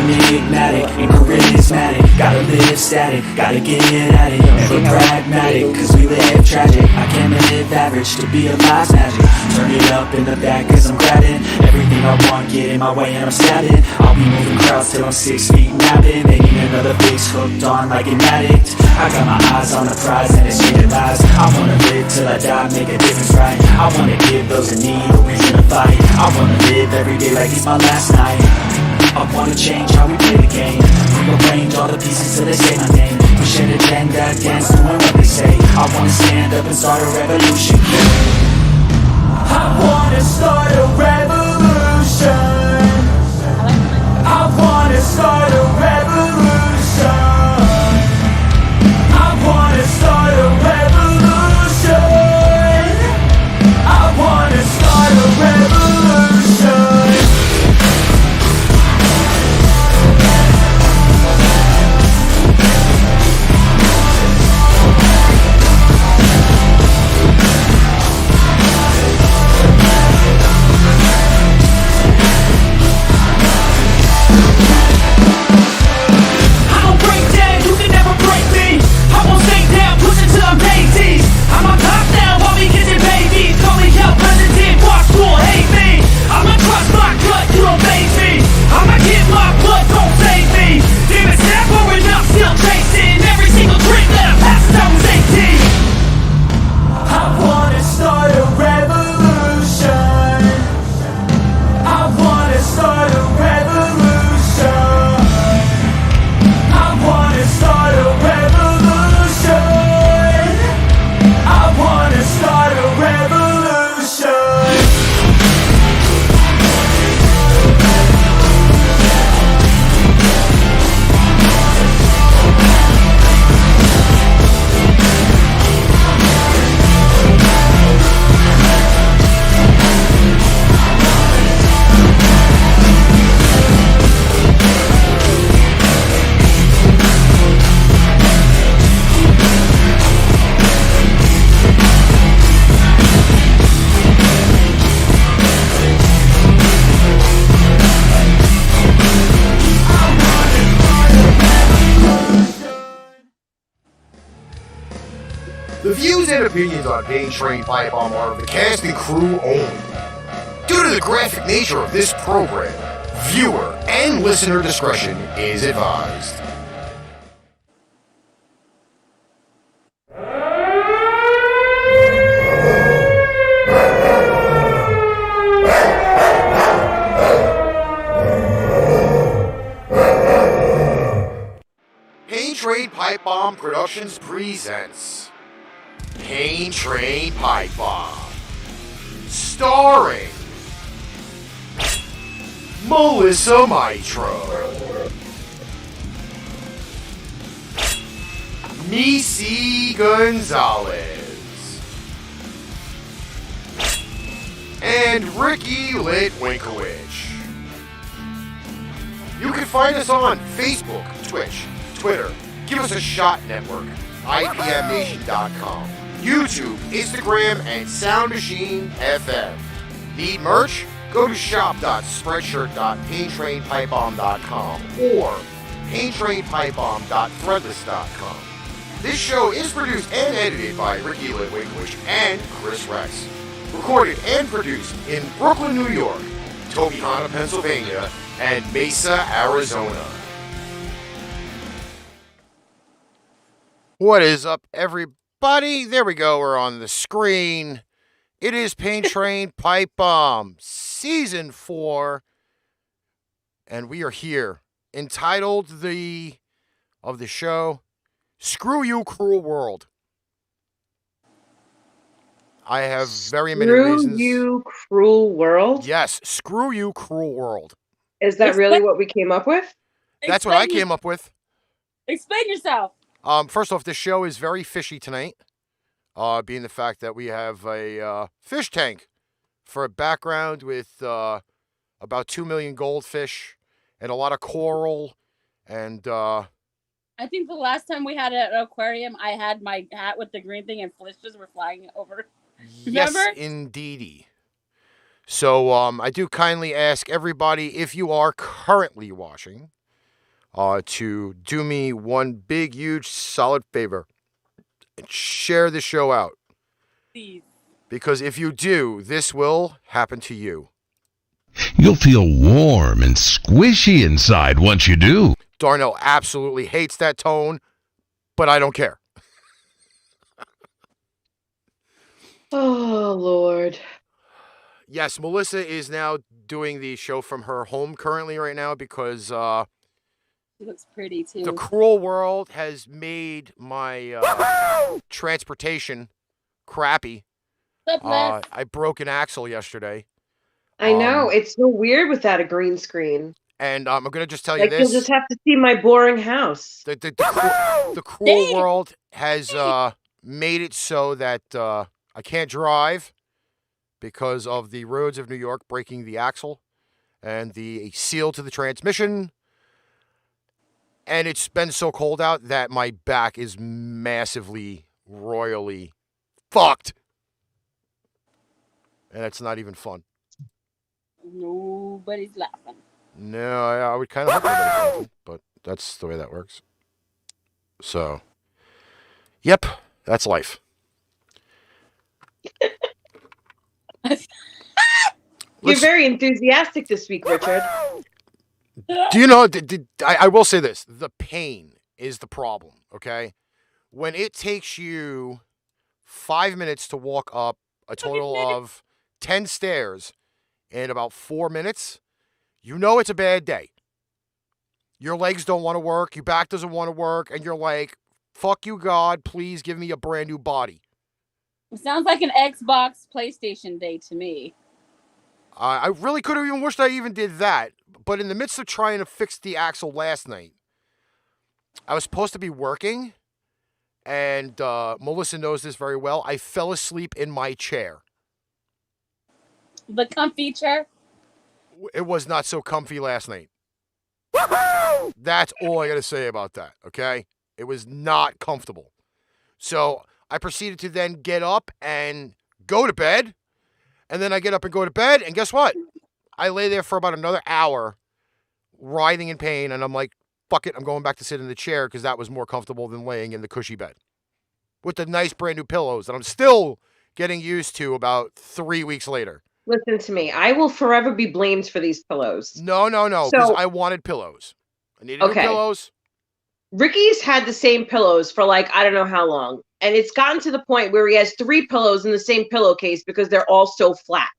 enigmatic and charismatic. Gotta live static, gotta get at it. Never pragmatic, cause we live tragic. I can't live average to be alive's magic. Turn it up in the back cause I'm grabbing everything I want, get in my way and I'm stabbing. I'll be moving crowds till I'm 6 feet napping. Making another fix, hooked on like an addict. I got my eyes on the prize and it's changing lives. I wanna live till I die, make a difference right. I wanna give those in need a reason to fight. I wanna live every day like it's my last night. I wanna change how we play the game. Rearrange all the pieces till they say my name. Push an agenda against doing what they say. I wanna stand up and start a revolution. I wanna start a revolution. I wanna start a revolution. I wanna start a revolution. I wanna start a revolution. The views and opinions on Train Pipebomb are of the cast and crew only. Due to the graphic nature of this program, viewer and listener discretion is advised. Train Pipebomb Productions presents Train Pipebomb, starring Melissa Mitro, Meice Gonzales, and Litwinkowich. You can find us on Facebook, Twitch, Twitter, Give Us a Shot Network, IPMNation.com, YouTube, Instagram, and Sound Machine FM. Need merch? Go to shop.spreadshirt.paintrainpipebomb.com or paintrainpipebomb.threadless.com. This show is produced and edited by Ricky Litwinkowich and Chris Rex. Recorded and produced in Brooklyn, New York, Tobyhanna, Pennsylvania, and Mesa, Arizona. What is up, everybody? There we go. We're on the screen. It is Train Pipebomb Season 4, and we are here. Entitled of the show, Screw You, Cruel World. I have very many reasons. Screw You, Cruel World? Yes, Screw You, Cruel World. Is that really what we came up with? That's what I came up with. Explain yourself. First off, the show is very fishy tonight, being the fact that we have a fish tank for a background with about 2 million goldfish and a lot of coral. And I think the last time we had an aquarium, I had my hat with the green thing and fishes were flying over. Yes, Remember? indeedy. So I do kindly ask everybody, if you are currently watching, to do me one big, huge, solid favor and share the show out. Please. Because if you do, this will happen to you. You'll feel warm and squishy inside once you do. Darnell absolutely hates that tone, but I don't care. Oh, Lord. Yes, Melissa is now doing the show from her home currently right now because She looks pretty too. the cruel world has made my transportation crappy. What's up, Les? I broke an axle yesterday. I know. It's so weird without a green screen. And I'm going to just tell you Like, this. you'll just have to see my boring house. The cruel world has made it so that I can't drive because of the roads of New York breaking the axle and the seal to the transmission. And it's been so cold out that my back is massively, royally fucked. And it's not even fun. Nobody's laughing. No, I would kind of hope nobody's laughing, but that's the way that works. So, yep, that's life. You're very enthusiastic this week, Richard. Do you know, I will say this. The pain is the problem, okay? When it takes you 5 minutes to walk up a total of 10 stairs in about 4 minutes, you know it's a bad day. Your legs don't want to work, your back doesn't want to work, and you're like, fuck you, God, please give me a brand new body. It sounds like an Xbox PlayStation day to me. I really could have even wished I even did that. But in the midst of trying to fix the axle last night, I was supposed to be working, and Melissa knows this very well. I fell asleep in my chair. The comfy chair? It was not so comfy last night. That's all I got to say about that, okay? It was not comfortable. So I proceeded to then get up and go to bed. And then I get up and go to bed, and guess what? I lay there for about another hour, writhing in pain, and I'm like, fuck it, I'm going back to sit in the chair because that was more comfortable than laying in the cushy bed. With the nice brand new pillows that I'm still getting used to about 3 weeks later. Listen to me. I will forever be blamed for these pillows. No, because I wanted pillows. I needed new pillows. Ricky's had the same pillows for like, I don't know how long. And it's gotten to the point where he has 3 pillows in the same pillowcase because they're all so flat.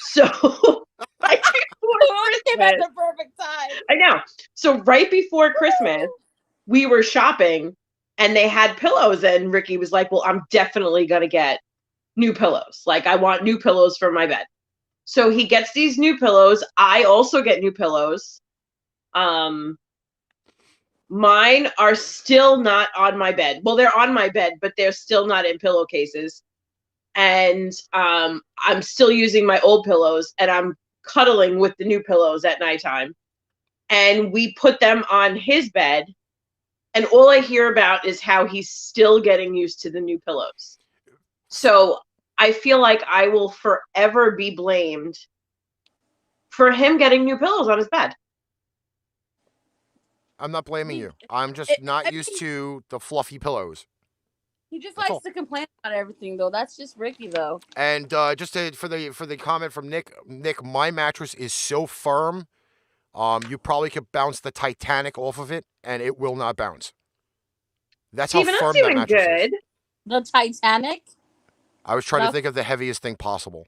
So, right before Came at the perfect time. I know. So right before Christmas, we were shopping and they had pillows. And Ricky was like, well, I'm definitely going to get new pillows. Like, I want new pillows for my bed. So he gets these new pillows. I also get new pillows. Mine are still not on my bed. Well, they're on my bed, but they're still not in pillowcases. And I'm still using my old pillows, and I'm cuddling with the new pillows at nighttime. And we put them on his bed, and all I hear about is how he's still getting used to the new pillows. So I feel like I will forever be blamed for him getting new pillows on his bed. I'm not blaming you. I'm just not used to the fluffy pillows. He just likes to complain about everything, though. That's just Ricky, though. And just for the comment from Nick, my mattress is so firm, you probably could bounce the Titanic off of it, and it will not bounce. That's how firm that mattress is. The Titanic? I was trying to think of the heaviest thing possible.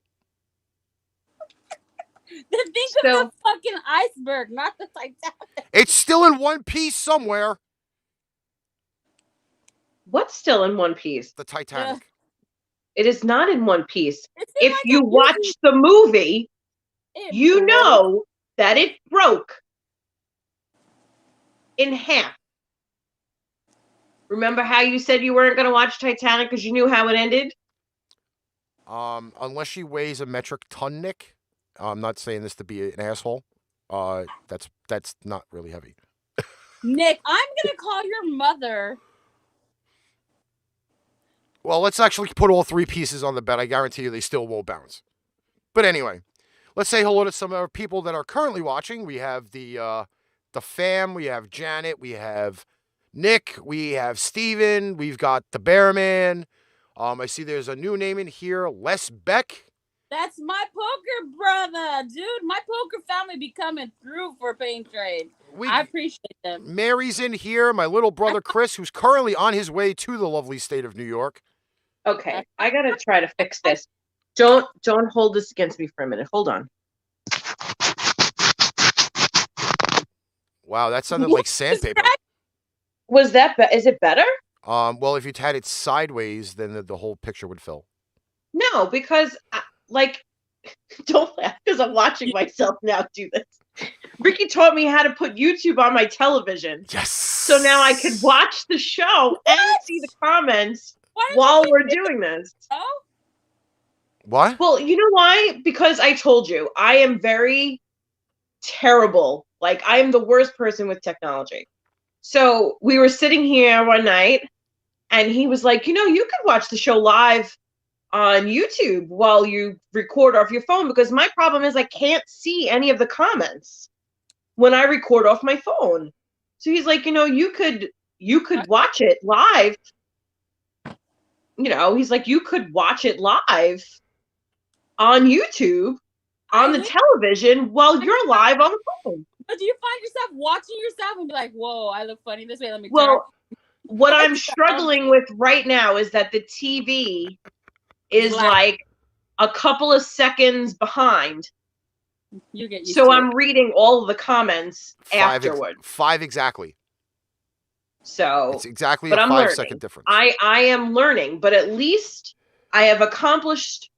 Think of the fucking iceberg, not the Titanic. It's still in one piece somewhere. What's still in one piece? The Titanic. It is not in one piece. If you watch the movie, you know that it broke in half. Remember how you said you weren't going to watch Titanic because you knew how it ended? Unless she weighs a metric ton, Nick. I'm not saying this to be an asshole. That's not really heavy. Nick, I'm gonna call your mother. Well, let's actually put all 3 pieces on the bed. I guarantee you they still won't bounce. But anyway, let's say hello to some of our people that are currently watching. We have the the fam. We have Janet. We have Nick. We have Steven. We've got the Bearman. I see there's a new name in here, Les Beck. That's my poker brother, dude. My poker family be coming through for Pain Train. I appreciate them. Mary's in here. My little brother Chris, who's currently on his way to the lovely state of New York. Okay, I gotta try to fix this. Don't hold this against me for a minute. Hold on. Wow, that sounded like sandpaper. Was that? Is it better? Well, if you had it sideways, then the whole picture would fill. No, because don't laugh because I'm watching myself now do this. Ricky taught me how to put YouTube on my television. Yes. So now I could watch the show and see the comments while we're doing this. Oh. What? Well, you know why? Because I told you, I am very terrible. Like, I am the worst person with technology. So we were sitting here one night, and he was like, you could watch the show live on YouTube while you record off your phone, because my problem is I can't see any of the comments when I record off my phone. So he's like, you could watch it live. He's like, you could watch it live on YouTube on the television while you're live on the phone. But do you find yourself watching yourself and be like, whoa, I look funny this way? Let me turn. Well, what I'm struggling with right now is that the TV is like a couple of seconds behind. You get used so to I'm it. reading all of the comments afterward. 5 exactly. So it's exactly but a I'm 5-second difference. I am learning, but at least I have accomplished.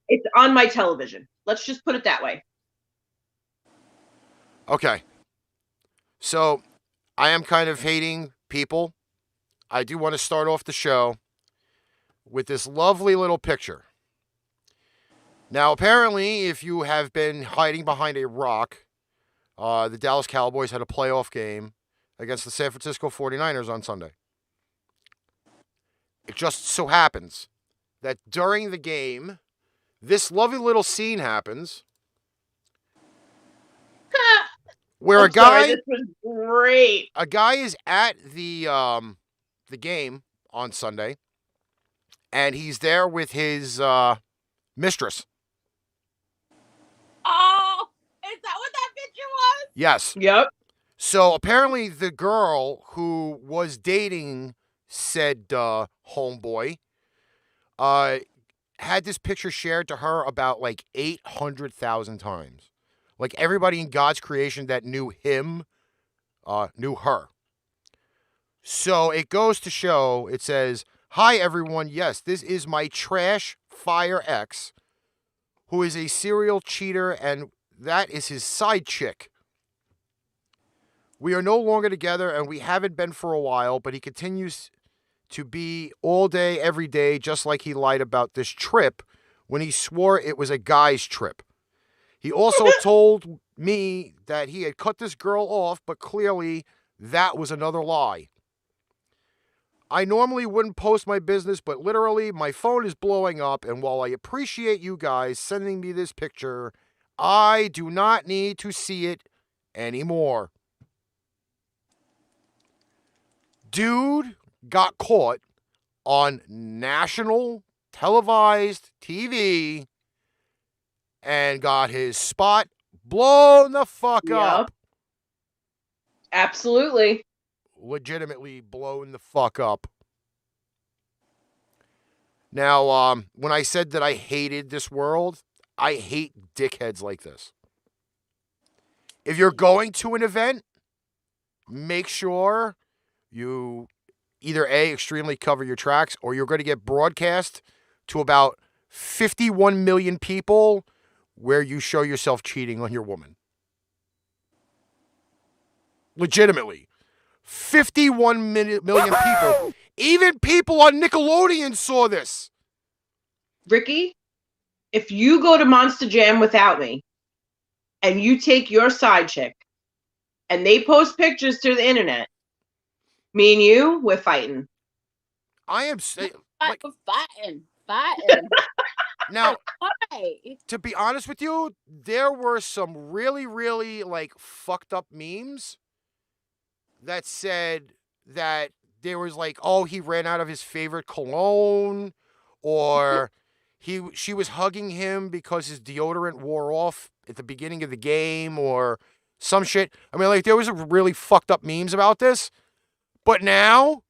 It's on my television. Let's just put it that way. Okay. So I am kind of hating people. I do want to start off the show with this lovely little picture. Now, apparently, if you have been hiding behind a rock, the Dallas Cowboys had a playoff game against the San Francisco 49ers on Sunday. It just so happens that during the game, this lovely little scene happens where This was great. A guy is at the game on Sunday, and he's there with his mistress. Oh, is that what that picture was? Yes. Yep. So apparently the girl who was dating said homeboy had this picture shared to her about like 800,000 times. Like everybody in God's creation that knew him knew her. So it goes to show, it says, "Hi everyone, yes, this is my trash fire ex, who is a serial cheater, and that is his side chick. We are no longer together, and we haven't been for a while, but he continues to be all day, every day, just like he lied about this trip when he swore it was a guy's trip. He also told me that he had cut this girl off, but clearly that was another lie. I normally wouldn't post my business, but literally my phone is blowing up, and while I appreciate you guys sending me this picture, I do not need to see it anymore." Dude got caught on national televised TV and got his spot blown the fuck up. Absolutely. Legitimately blown the fuck up. Now, when I said that I hated this world, I hate dickheads like this. If you're going to an event, make sure you either A, extremely cover your tracks, or you're going to get broadcast to about 51 million people where you show yourself cheating on your woman. Legitimately. 51 million people. Even people on Nickelodeon saw this. Ricky, if you go to Monster Jam without me and you take your side chick and they post pictures to the internet, me and you, we're fighting. I am saying, like, fighting. Now, Why? to be honest with you, there were some really, really like fucked up memes that said that there was like, oh, he ran out of his favorite cologne, or she was hugging him because his deodorant wore off at the beginning of the game, or some shit. I mean, like there was really fucked up memes about this, but now.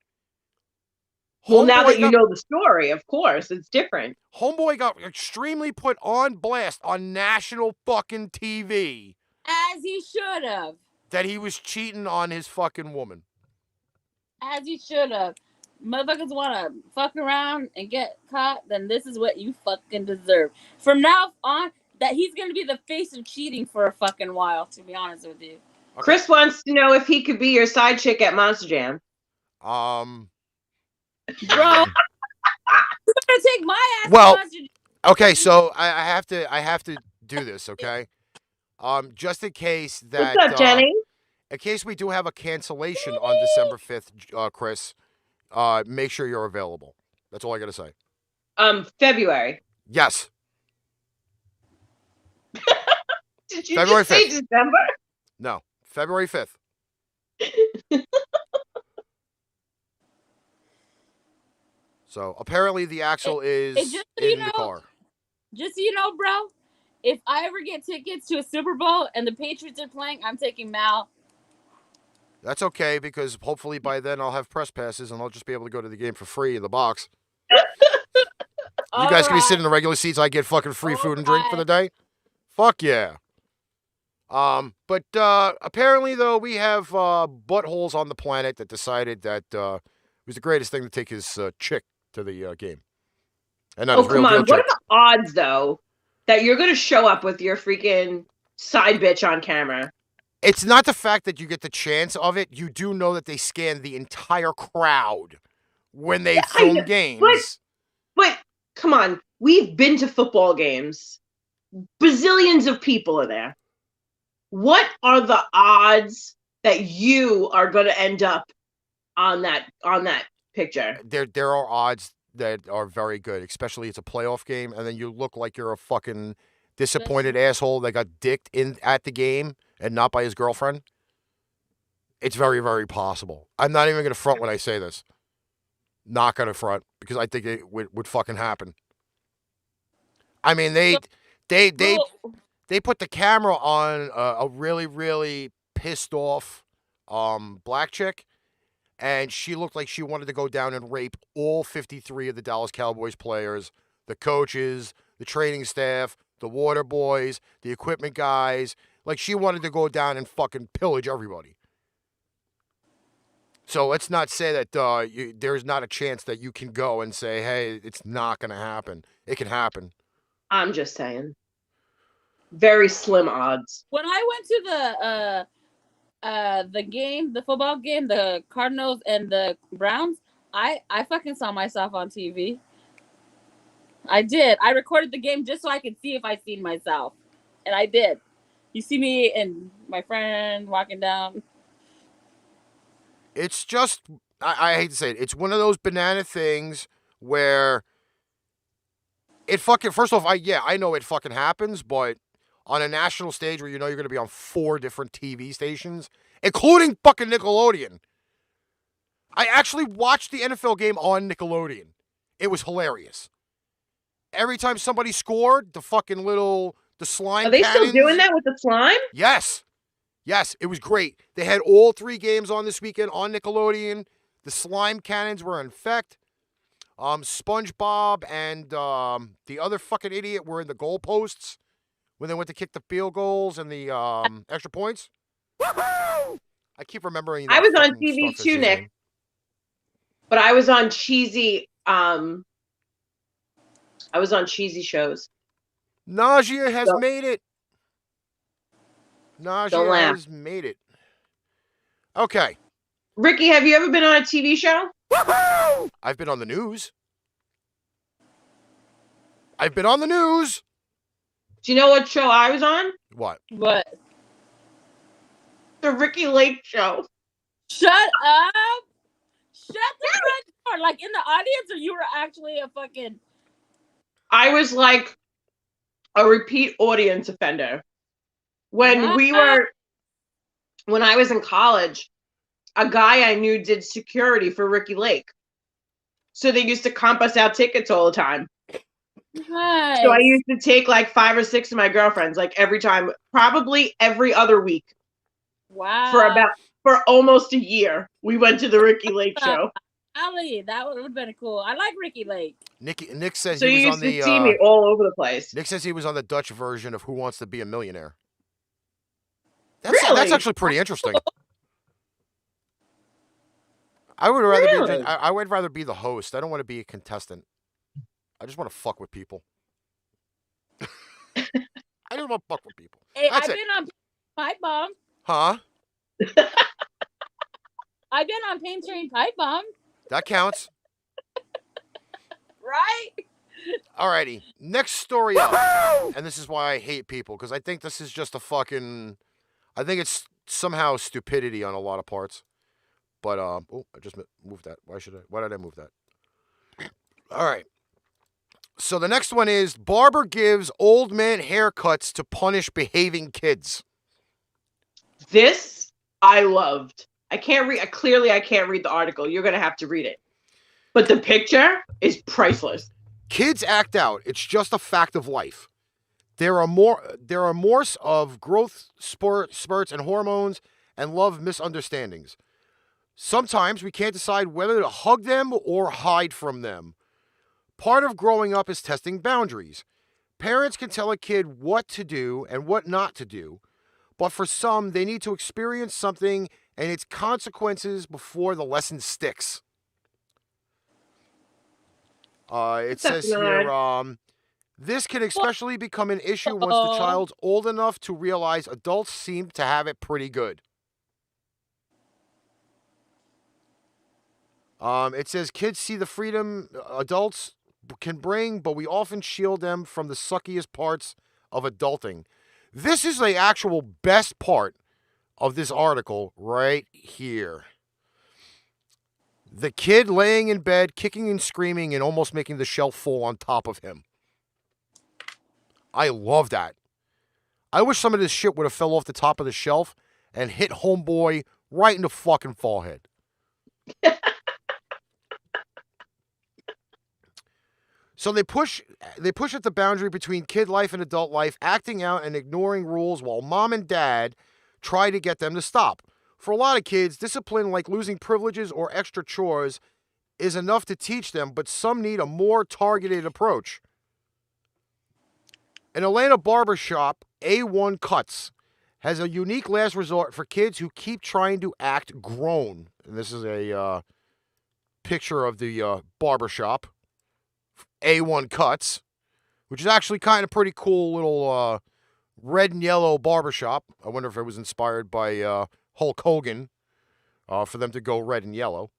Well, now that you know the story, of course, it's different. Homeboy got extremely put on blast on national fucking TV. As he should have. That he was cheating on his fucking woman. As he should have. Motherfuckers want to fuck around and get caught, then this is what you fucking deserve. From now on, that he's going to be the face of cheating for a fucking while, to be honest with you. Okay. Chris wants to know if he could be your side chick at Monster Jam. Bro, you're gonna take my ass. Well, okay, so I have to do this, okay? Just in case that. What's up, Jenny? In case we do have a cancellation on December 5th, Chris, make sure you're available. That's all I gotta say. February. Yes. Did you February just 5th. Say December? No, February 5th. So apparently the axle is in the car. Just so you know, bro, if I ever get tickets to a Super Bowl and the Patriots are playing, I'm taking Mal. That's okay, because hopefully by then I'll have press passes and I'll just be able to go to the game for free in the box. You guys can be sitting in the regular seats. I get fucking free food and drink for the day. Fuck yeah. But apparently, though, we have buttholes on the planet that decided that it was the greatest thing to take his chick to the game. And not his real come on. What are the odds, though, that you're going to show up with your freaking side bitch on camera? It's not the fact that you get the chance of it. You do know that they scan the entire crowd when they film games. But come on. We've been to football games. Bazillions of people are there. What are the odds that you are going to end up on that picture? There are odds that are very good, especially it's a playoff game, and then you look like you're a fucking disappointed asshole that got dicked in at the game and not by his girlfriend. It's very, very possible. I'm not even going to front when I say this. Not going to front, because I think it would fucking happen. I mean, they put the camera on a really, really pissed off black chick, and she looked like she wanted to go down and rape all 53 of the Dallas Cowboys players, the coaches, the training staff, the water boys, the equipment guys. Like, she wanted to go down and fucking pillage everybody. So let's not say that there's not a chance that you can go and say, hey, it's not going to happen. It can happen. I'm just saying. Very slim odds. When I went to the game, the football game, the Cardinals and the Browns, I fucking saw myself on TV. I did. I recorded the game just so I could see if I seen myself, and I did. You see me and my friend walking down. It's just, I hate to say it, it's one of those banana things where it fucking, first off, I know it fucking happens, but on a national stage where you know you're going to be on 4 different TV stations, including fucking Nickelodeon. I actually watched the NFL game on Nickelodeon. It was hilarious. Every time somebody scored, the fucking the slime Are they cannons, still doing that with the slime? Yes. Yes, it was great. They had all 3 games on this weekend on Nickelodeon. The slime cannons were in effect. SpongeBob and the other fucking idiot were in the goalposts when they went to kick the field goals and the extra points. I keep remembering that. I was on TV too, Nick. But I was on cheesy shows. Nausea has made it. Nausea has made it. Okay. Ricky, have you ever been on a TV show? I've been on the news. I've been on the news. Do you know what show I was on? What? What? The Ricky Lake Show. Shut up! Shut the front door! Like in the audience, or you were actually a fucking... I was like a repeat audience offender. When I was in college, a guy I knew did security for Ricky Lake. So they used to comp us out tickets all the time. Nice. So I used to take like 5 or 6 of my girlfriends, like every time, probably every other week. Wow. For almost a year. We went to the Ricky Lake show. Ali, that would have been cool. I like Ricky Lake. Nick says So he you was on used to the see me all over the place. Nick says he was on the Dutch version of Who Wants to Be a Millionaire. Really? That's actually pretty interesting. I would rather be the host. I don't want to be a contestant. I just want to fuck with people. I just want to fuck with people. Hey, That's I've been on Pipebomb. Huh? I've been on Train Pipebomb. That counts. Right? Alrighty. Next story up. And this is why I hate people, because I think this is just a fucking... I think it's somehow stupidity on a lot of parts. But, I just moved that. Why did I move that? Alright. So the next one is, barber gives old man haircuts to punish behaving kids. This I loved. I can't read the article. You're going to have to read it. But the picture is priceless. Kids act out. It's just a fact of life. There are more of growth spurts and hormones and love misunderstandings. Sometimes we can't decide whether to hug them or hide from them. Part of growing up is testing boundaries. Parents can tell a kid what to do and what not to do, but for some, they need to experience something and its consequences before the lesson sticks. It says here, this can especially become an issue once the child's old enough to realize adults seem to have it pretty good. It says kids see the freedom adults can bring, but we often shield them from the suckiest parts of adulting. This is the actual best part of this article right here. The kid laying in bed, kicking and screaming, and almost making the shelf fall on top of him. I love that. I wish some of this shit would have fell off the top of the shelf and hit homeboy right in the fucking forehead. So they push at the boundary between kid life and adult life, acting out and ignoring rules while mom and dad try to get them to stop. For a lot of kids, discipline like losing privileges or extra chores is enough to teach them, but some need a more targeted approach. An Atlanta barbershop, A1 Cuts, has a unique last resort for kids who keep trying to act grown. And this is a picture of the barbershop, A1 Cuts, which is actually kind of pretty cool little red and yellow barbershop. I wonder if it was inspired by Hulk Hogan for them to go red and yellow.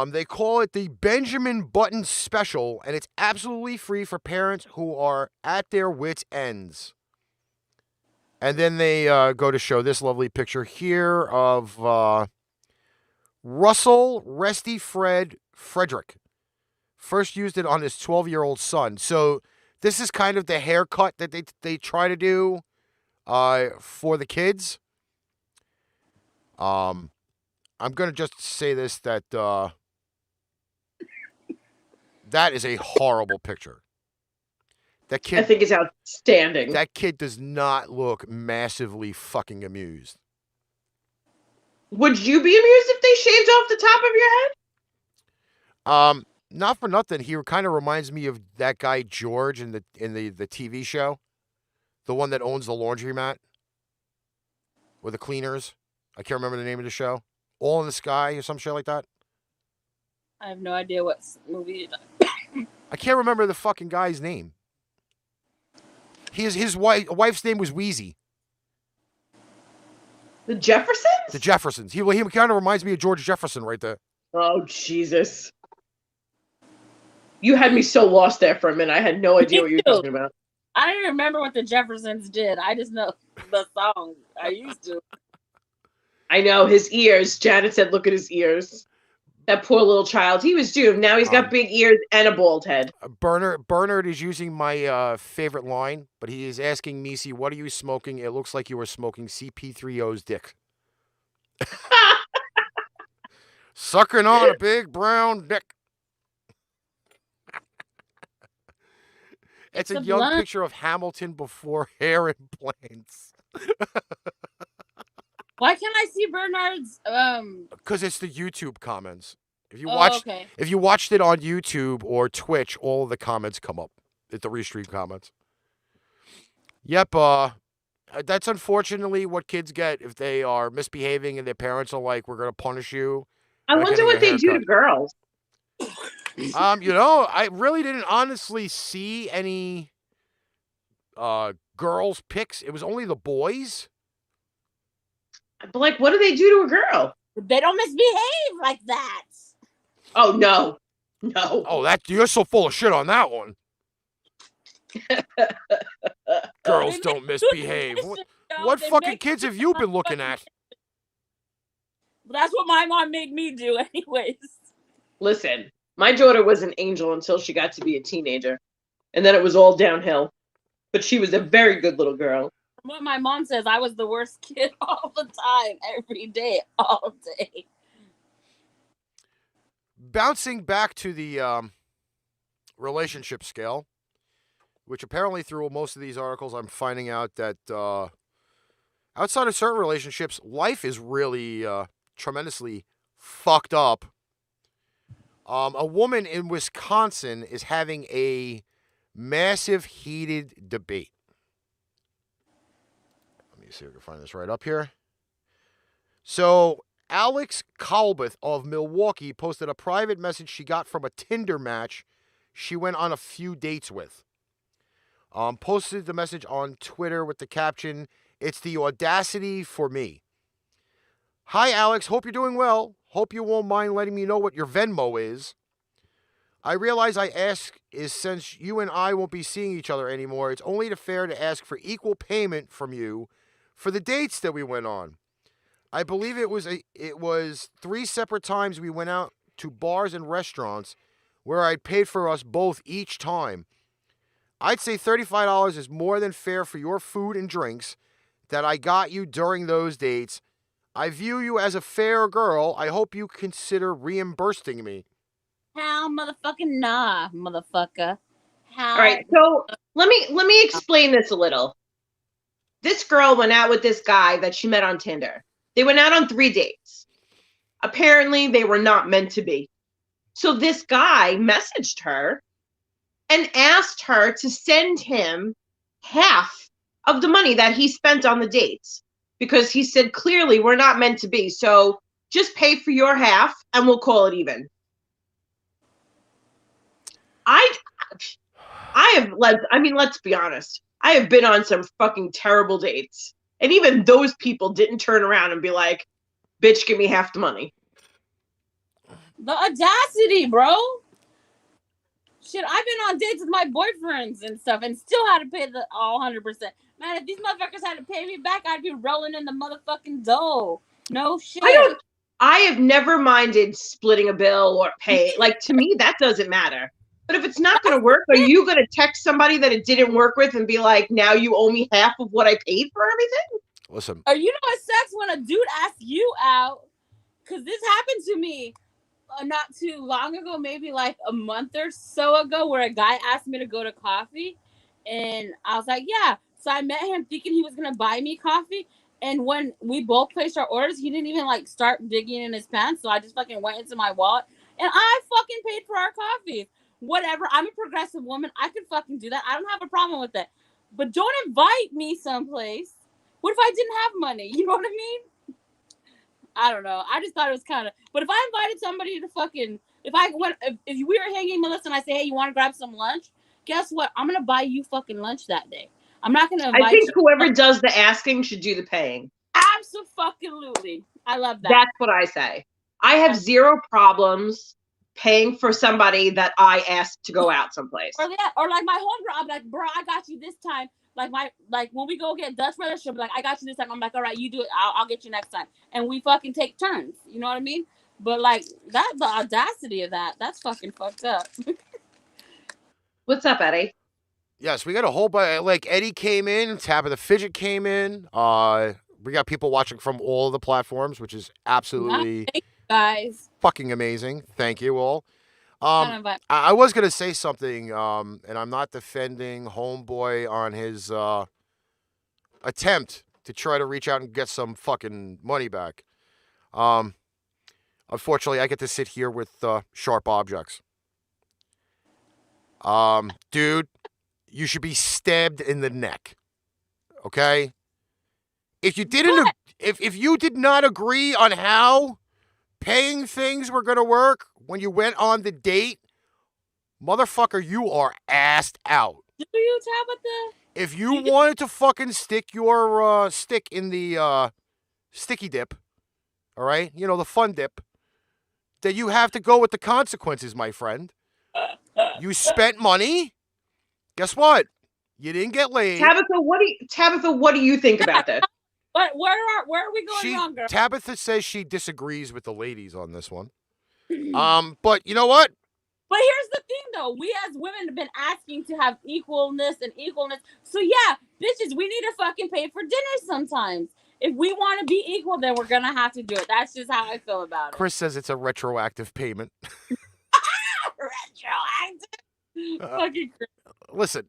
They call it the Benjamin Button Special, and it's absolutely free for parents who are at their wits' ends. And then they go to show this lovely picture here of Russell Resty Frederick. First used it on his 12-year-old son. So this is kind of the haircut that they try to do for the kids. I'm going to just say this, that that is a horrible picture. That kid, I think it's outstanding. That kid does not look massively fucking amused. Would you be amused if they shaved off the top of your head? Not for nothing. He kind of reminds me of that guy George in the TV show, the one that owns the laundromat or the cleaners. I can't remember the name of the show. All in the Sky or some shit like that. I have no idea what movie. I can't remember the fucking guy's name. His wife's name was Wheezy. The Jeffersons? The Jeffersons. He kind of reminds me of George Jefferson right there. Oh, Jesus. You had me so lost there for a minute. I had no idea what you were talking about. I don't remember what the Jeffersons did. I just know the song. I used to. I know his ears. Janet said, look at his ears. That poor little child. He was doomed. Now he's got big ears and a bald head. Bernard is using my favorite line, but he is asking Meice, what are you smoking? It looks like you were smoking CP3O's dick. Sucking on a big brown dick. It's a young picture of Hamilton before hair implants. Why can't I see Bernard's? Because it's the YouTube comments. If you watched it on YouTube or Twitch, all of the comments come up. It's the restream comments. Yep. That's unfortunately what kids get if they are misbehaving and their parents are like, "We're gonna punish you." I wonder what they do to girls. I really didn't honestly see any girls' pics. It was only the boys. But like, what do they do to a girl? They don't misbehave like that. Oh no. Oh, you're so full of shit on that one. Girls don't misbehave. What fucking kids have you been looking at? That's what my mom made me do, anyways. Listen, my daughter was an angel until she got to be a teenager, and then it was all downhill. But she was a very good little girl. What my mom says, I was the worst kid all the time, every day, all day. Bouncing back to the relationship scale, which apparently through most of these articles, I'm finding out that outside of certain relationships, life is really tremendously fucked up. A woman in Wisconsin is having a massive heated debate. Let me see if I can find this right up here. So, Alex Colbeth of Milwaukee posted a private message she got from a Tinder match she went on a few dates with. Posted the message on Twitter with the caption, "It's the audacity for me. Hi, Alex. Hope you're doing well. Hope you won't mind letting me know what your Venmo is. I realize I ask is since you and I won't be seeing each other anymore, it's only fair to ask for equal payment from you for the dates that we went on. I believe it was 3 separate times we went out to bars and restaurants where I paid for us both each time. I'd say $35 is more than fair for your food and drinks that I got you during those dates. I view you as a fair girl. I hope you consider reimbursing me." Hell, motherfucking nah, motherfucker. How? All right, so let me explain this a little. This girl went out with this guy that she met on Tinder. They went out on 3 dates. Apparently, they were not meant to be. So this guy messaged her and asked her to send him half of the money that he spent on the dates because he said, clearly, we're not meant to be. So just pay for your half and we'll call it even. Let's be honest. I have been on some fucking terrible dates. And even those people didn't turn around and be like, bitch, give me half the money. The audacity, bro. Shit, I've been on dates with my boyfriends and stuff and still had to pay the all 100%. Man, if these motherfuckers had to pay me back, I'd be rolling in the motherfucking dough. No shit. I have never minded splitting a bill or pay. Like, to me, that doesn't matter. But if it's not going to work, are you going to text somebody that it didn't work with and be like, now you owe me half of what I paid for everything? Listen. You know what sucks when a dude asks you out? Because this happened to me not too long ago, maybe like a month or so ago, where a guy asked me to go to coffee. And I was like, yeah. So I met him thinking he was going to buy me coffee. And when we both placed our orders, he didn't even like start digging in his pants. So I just fucking went into my wallet and I fucking paid for our coffees. Whatever. I'm a progressive woman. I can fucking do that. I don't have a problem with that. But don't invite me someplace. What if I didn't have money? You know what I mean? I don't know. I just thought it was kind of. But if I invited somebody to fucking, if we were hanging, Melissa, and I say, hey, you want to grab some lunch? Guess what? I'm gonna buy you fucking lunch that day. I'm not gonna invite. I think whoever does the asking should do the paying. Absolutely. I love that. That's what I say. I have zero problems paying for somebody that I asked to go out someplace. Or like my homegirl, I'm like, bro, I got you this time. Like when we go get Dutch Brothers, she'll be like, I got you this time. I'm like, all right, you do it. I'll get you next time. And we fucking take turns. You know what I mean? But like that, the audacity of that's fucking fucked up. What's up, Eddie? Yes, we got a whole bunch. Like Eddie came in, Tabitha Fidget came in. We got people watching from all the platforms, which is absolutely Thank you guys. fucking amazing. Thank you all. Kind of I was gonna say something, and I'm not defending Homeboy on his attempt to try to reach out and get some fucking money back. Unfortunately, I get to sit here with sharp objects. Dude, you should be stabbed in the neck. Okay? If you didn't, if you did not agree on how paying things were gonna work when you went on the date, motherfucker, you are assed out. Do you, Tabitha? If you wanted to fucking stick your stick in the sticky dip, all right, you know, the fun dip, then you have to go with the consequences, my friend. You spent money. Guess what? You didn't get laid. Tabitha, what do you think about this? But where are we going wrong, girl? Tabitha says she disagrees with the ladies on this one. But you know what? But here's the thing, though. We as women have been asking to have equalness. So yeah, bitches, we need to fucking pay for dinner sometimes. If we want to be equal, then we're gonna have to do it. That's just how I feel about it. Chris says it's a retroactive payment. Retroactive. Fucking Chris. Listen,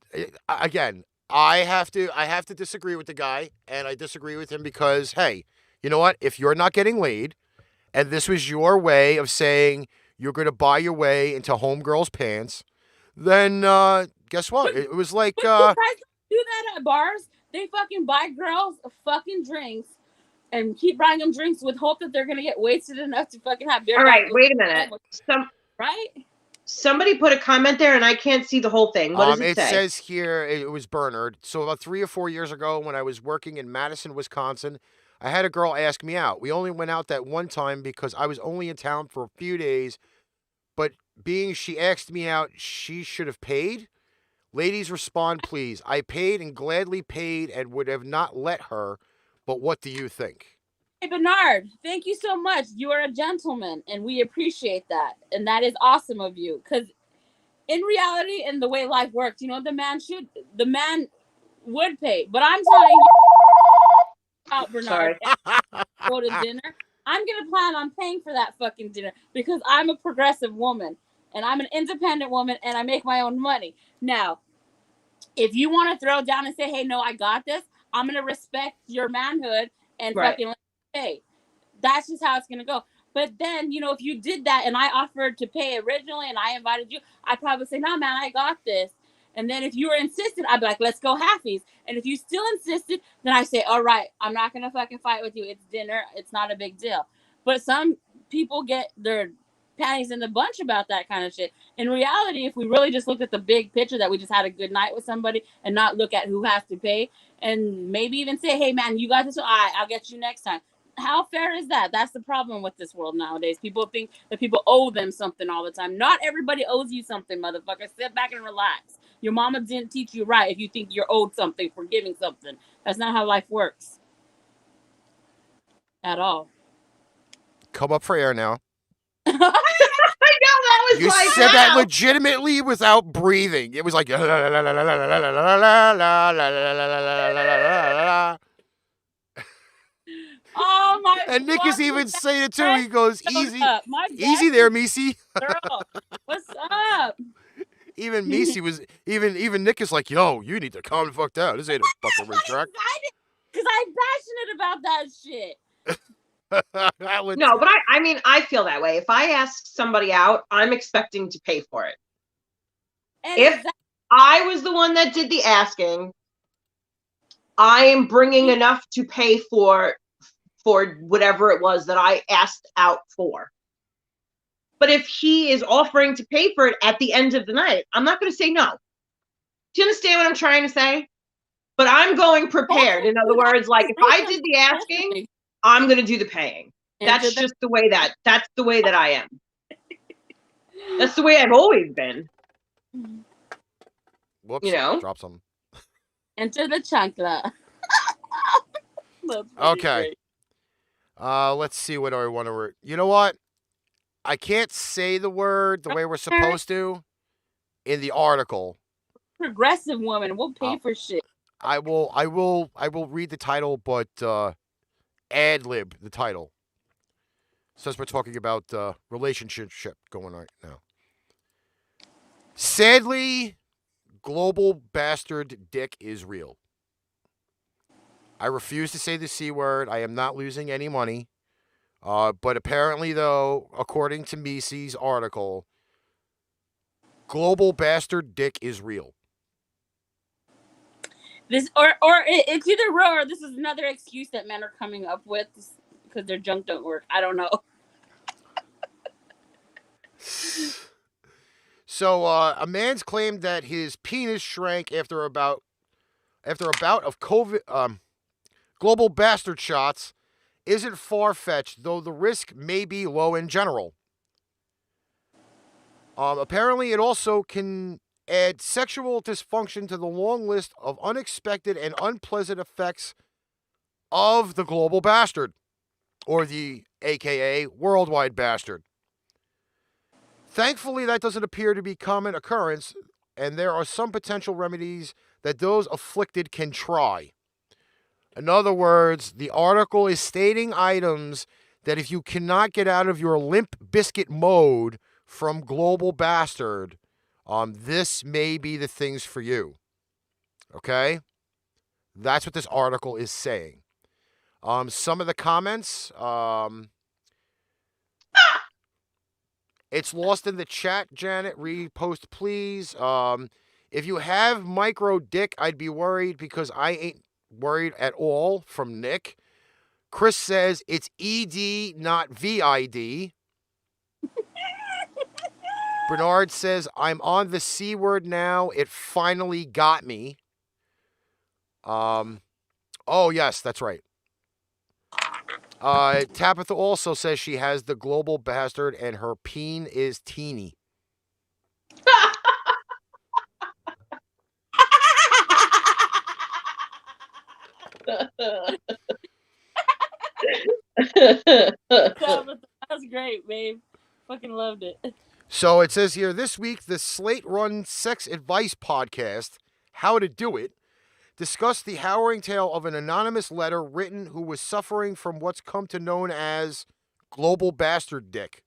again, I have to disagree with the guy, and I disagree with him because, hey, you know what? If you're not getting laid, and this was your way of saying you're going to buy your way into homegirl's pants, then guess what? It was like... But you guys do that at bars. They fucking buy girls fucking drinks and keep buying them drinks with hope that they're going to get wasted enough to fucking have beer. All right, wait a minute. Right? Somebody put a comment there, and I can't see the whole thing. What does it say? It says here, it was Bernard. So about 3 or 4 years ago when I was working in Madison, Wisconsin, I had a girl ask me out. We only went out that one time because I was only in town for a few days. But being she asked me out, she should have paid. Ladies, respond, please. I paid and gladly paid and would have not let her. But what do you think? Hey, Bernard, thank you so much. You are a gentleman, and we appreciate that. And that is awesome of you. Because in reality, and the way life works, you know, the man would pay. But I'm telling you, out, Bernard, go to dinner. I'm going to plan on paying for that fucking dinner because I'm a progressive woman, and I'm an independent woman, and I make my own money. Now, if you want to throw down and say, hey, no, I got this, I'm going to respect your manhood and fucking pay. That's just how it's going to go. But then, you know, if you did that and I offered to pay originally and I invited you, I'd probably say, no, man, I got this. And then if you were insistent, I'd be like, let's go halfies. And if you still insisted, then I say, all right, I'm not going to fucking fight with you. It's dinner. It's not a big deal. But some people get their panties in the bunch about that kind of shit. In reality, if we really just looked at the big picture that we just had a good night with somebody and not look at who has to pay and maybe even say, hey, man, you got this. All right, I'll get you next time. How fair is that? That's the problem with this world nowadays. People think that people owe them something all the time. Not everybody owes you something, motherfucker. Sit back and relax. Your mama didn't teach you right if you think you're owed something for giving something. That's not how life works. At all. Come up for air now. I know, that was you like, said that legitimately without breathing. It was like... Oh my! And Nick is even saying it too. He goes, "Easy, easy there, Meice." Girl, what's up? Even Meice was even Nick is like, "Yo, you need to calm the fuck down. This ain't a fucking racetrack." Because I'm passionate about that shit. No, but I mean, I feel that way. If I ask somebody out, I'm expecting to pay for it. And if I was the one that did the asking, I am bringing enough to pay for whatever it was that I asked out for. But if he is offering to pay for it at the end of the night, I'm not going to say no. Do you understand what I'm trying to say? But I'm going prepared. In other words, like if I did the asking, I'm going to do the paying. That's just the way that's the way that I am. That's the way I've always been. Whoops, you know? Drop something. Enter the chancla. Okay. Let's see what I want to... You know what? I can't say the word the way we're supposed to in the article. Progressive woman. We'll pay for shit. I will read the title, but ad lib the title. Since we're talking about relationship going on right now. Sadly, global bastard dick is real. I refuse to say the C word. I am not losing any money. But apparently, though, according to Meice's article, global bastard dick is real. This or it's either real or this is another excuse that men are coming up with because their junk don't work. I don't know. So, a man's claimed that his penis shrank after a bout of COVID, global bastard shots isn't far-fetched, though the risk may be low in general. Apparently, it also can add sexual dysfunction to the long list of unexpected and unpleasant effects of the global bastard, or the AKA worldwide bastard. Thankfully, that doesn't appear to be common occurrence, and there are some potential remedies that those afflicted can try. In other words, the article is stating items that if you cannot get out of your limp biscuit mode from global bastard, this may be the things for you. Okay? That's what this article is saying. Some of the comments, it's lost in the chat, Janet. Repost, please. If you have micro dick, I'd be worried because I ain't worried at all, from Nick. Chris says it's ED, not VID. Bernard says, I'm on the C word now. It finally got me. Oh, yes, that's right. Tabitha also says she has the global bastard and her peen is teeny. That's great, babe. Fucking loved it. So it says here, this week, the Slate-run sex advice podcast, How to Do It, discussed the harrowing tale of an anonymous letter written who was suffering from what's come to known as global bastard dick.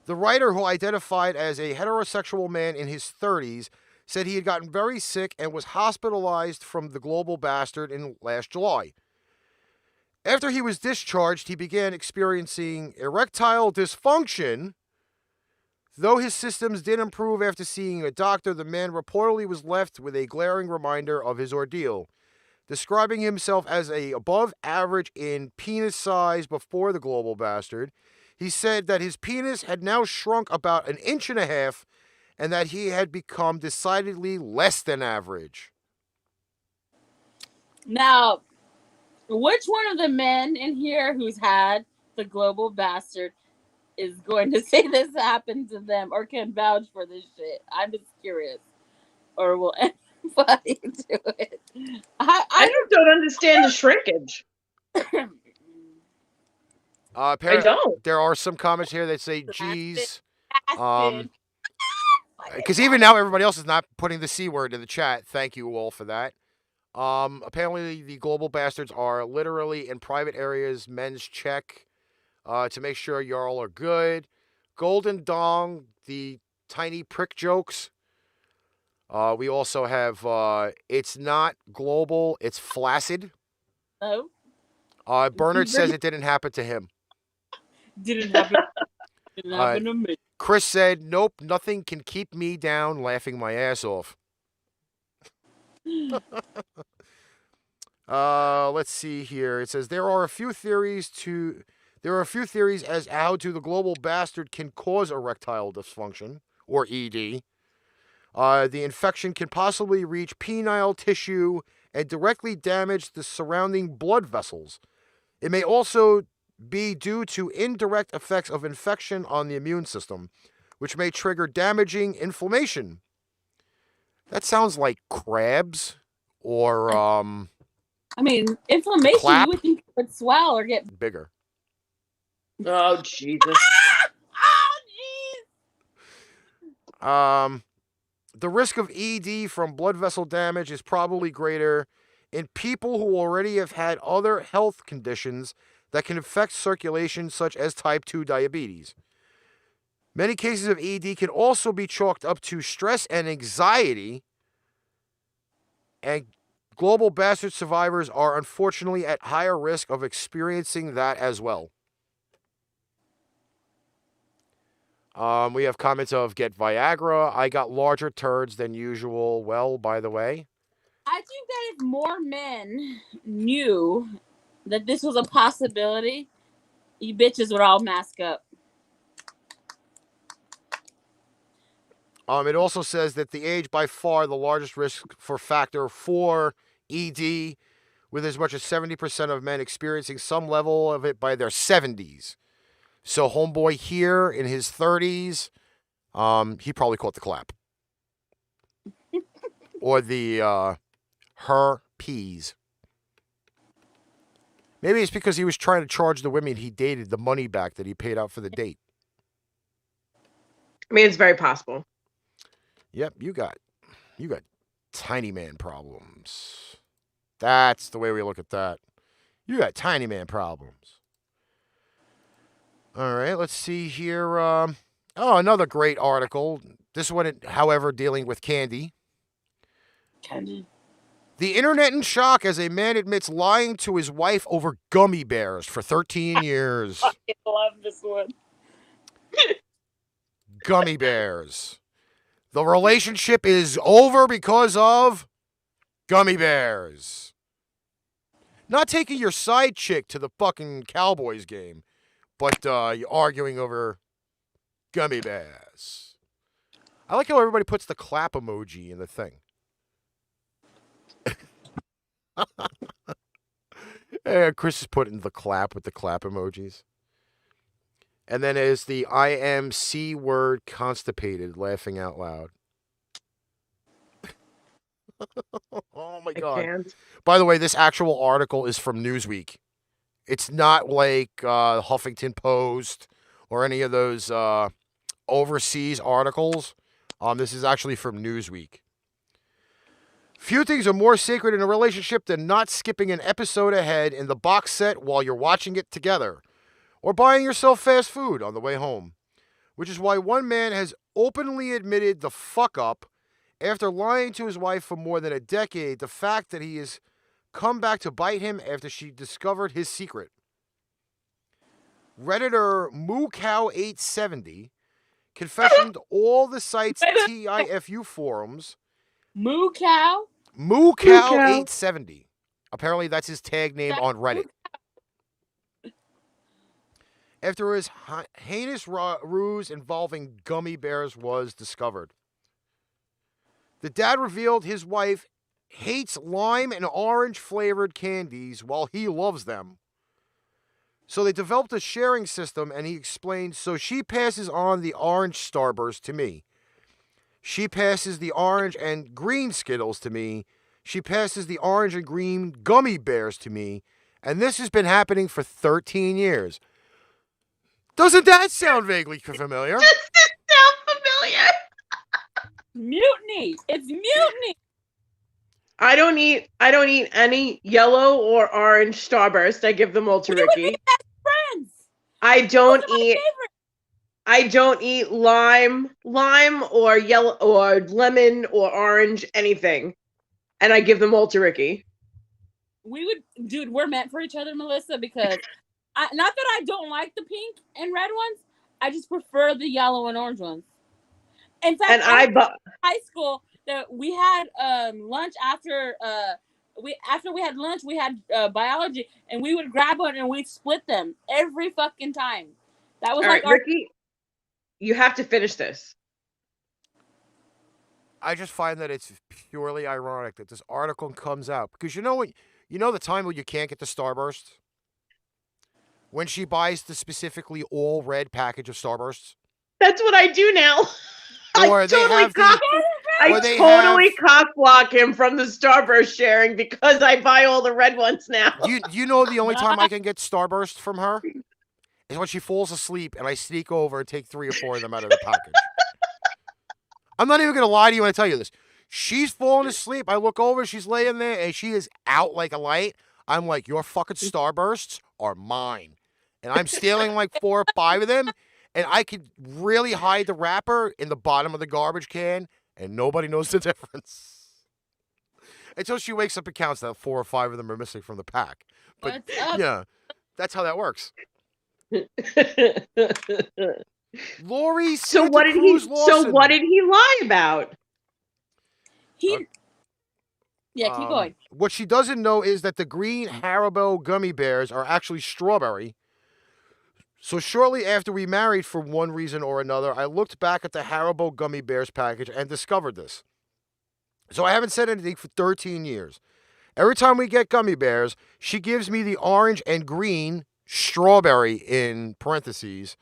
The writer, who identified as a heterosexual man in his 30s, said he had gotten very sick and was hospitalized from the global bastard in last July. After he was discharged, he began experiencing erectile dysfunction. Though his systems did improve after seeing a doctor, the man reportedly was left with a glaring reminder of his ordeal. Describing himself as a above average in penis size before the global bastard, he said that his penis had now shrunk about 1.5 inches and that he had become decidedly less than average. Now, which one of the men in here who's had the global bastard is going to say this happened to them or can vouch for this shit? I'm just curious. Or will anybody do it? I don't understand the shrinkage. I don't. There are some comments here that say, geez. Because even now everybody else is not putting the C word in the chat. Thank you all for that. Apparently the global bastards are literally in private areas, men's check, to make sure y'all are good. Golden Dong, the tiny prick jokes. We also have, it's not global, it's flaccid. Oh. Bernard says it didn't happen to him. Didn't happen to me. Chris said, nope, nothing can keep me down, laughing my ass off. Let's see here. It says there are a few theories as to how the global bastard can cause erectile dysfunction, or ED. The infection can possibly reach penile tissue and directly damage the surrounding blood vessels. It may also be due to indirect effects of infection on the immune system, which may trigger damaging inflammation. That sounds like crabs or I mean, inflammation, clap? you would think it would swell or get bigger. Oh, Jesus. Oh, The risk of ED from blood vessel damage is probably greater in people who already have had other health conditions that can affect circulation, such as type 2 diabetes. Many cases of ED can also be chalked up to stress and anxiety, and global bastard survivors are unfortunately at higher risk of experiencing that as well. We have comments of get Viagra. I got larger turds than usual. Well, by the way. I think that if more men knew that this was a possibility, you bitches would all mask up. It also says that the age by far the largest risk for factor for ED, with as much as 70% of men experiencing some level of it by their 70s. So homeboy here in his 30s, he probably caught the clap. Or the herpes. Maybe it's because he was trying to charge the women he dated the money back that he paid out for the date. I mean, it's very possible. Yep, you got tiny man problems. That's the way we look at that. You got tiny man problems. All right, let's see here. Another great article. This one, however, dealing with candy. Candy. The internet in shock as a man admits lying to his wife over gummy bears for 13 years. I love this one. Gummy bears. The relationship is over because of gummy bears. Not taking your side chick to the fucking Cowboys game, but you're arguing over gummy bears. I like how everybody puts the clap emoji in the thing. Chris is putting the clap with the clap emojis. And then is the I am C word constipated laughing out loud. Oh my God. By the way, this actual article is from Newsweek. It's not like Huffington Post or any of those overseas articles. This is actually from Newsweek. Few things are more sacred in a relationship than not skipping an episode ahead in the box set while you're watching it together, or buying yourself fast food on the way home. Which is why one man has openly admitted the fuck up after lying to his wife for more than a decade, the fact that he has come back to bite him after she discovered his secret. Redditor MooCow870 confessioned all the site's TIFU forums. Moo cow? MooCow870. Apparently that's his tag name on Reddit. After his heinous ruse involving gummy bears was discovered. The dad revealed his wife hates lime and orange flavored candies while he loves them. So they developed a sharing system, and he explained, so she passes on the orange Starburst to me. She passes the orange and green Skittles to me. She passes the orange and green gummy bears to me. And this has been happening for 13 years. Doesn't that sound vaguely familiar? Does it sound familiar? Mutiny. It's mutiny. I don't eat any yellow or orange Starburst. I give them all to We would be Ricky. best friends. I don't Those are my eat favorites. I don't eat lime or yellow or lemon or orange, anything. And I give them all to Ricky. Dude, we're meant for each other, Melissa, because not that I don't like the pink and red ones, I just prefer the yellow and orange ones. In fact, And high school that we had lunch after we had lunch, we had biology, and we would grab one and we'd split them every fucking time. That was all like right, Ricky, you have to finish this. I just find that it's purely ironic that this article comes out because you know the time when you can't get the Starburst? When she buys the specifically all red package of Starbursts? That's what I do now. Or I totally cock block him from the Starburst sharing because I buy all the red ones now. You know the only time I can get Starburst from her? is when she falls asleep and I sneak over and take 3 or 4 of them out of the package. I'm not even going to lie to you when I tell you this. She's falling asleep. I look over, she's laying there, and she is out like a light. I'm like, your fucking Starbursts are mine. And I'm stealing like 4 or 5 of them, and I could really hide the wrapper in the bottom of the garbage can, and nobody knows the difference. Until she wakes up and counts that 4 or 5 of them are missing from the pack. But yeah, that's how that works. Lori So Santa what did Cruz he? Lawson. So what did he lie about? Keep going. What she doesn't know is that the green Haribo gummy bears are actually strawberry. So shortly after we married, for one reason or another, I looked back at the Haribo gummy bears package and discovered this. So I haven't said anything for 13 years. Every time we get gummy bears, she gives me the orange and green strawberry in parentheses,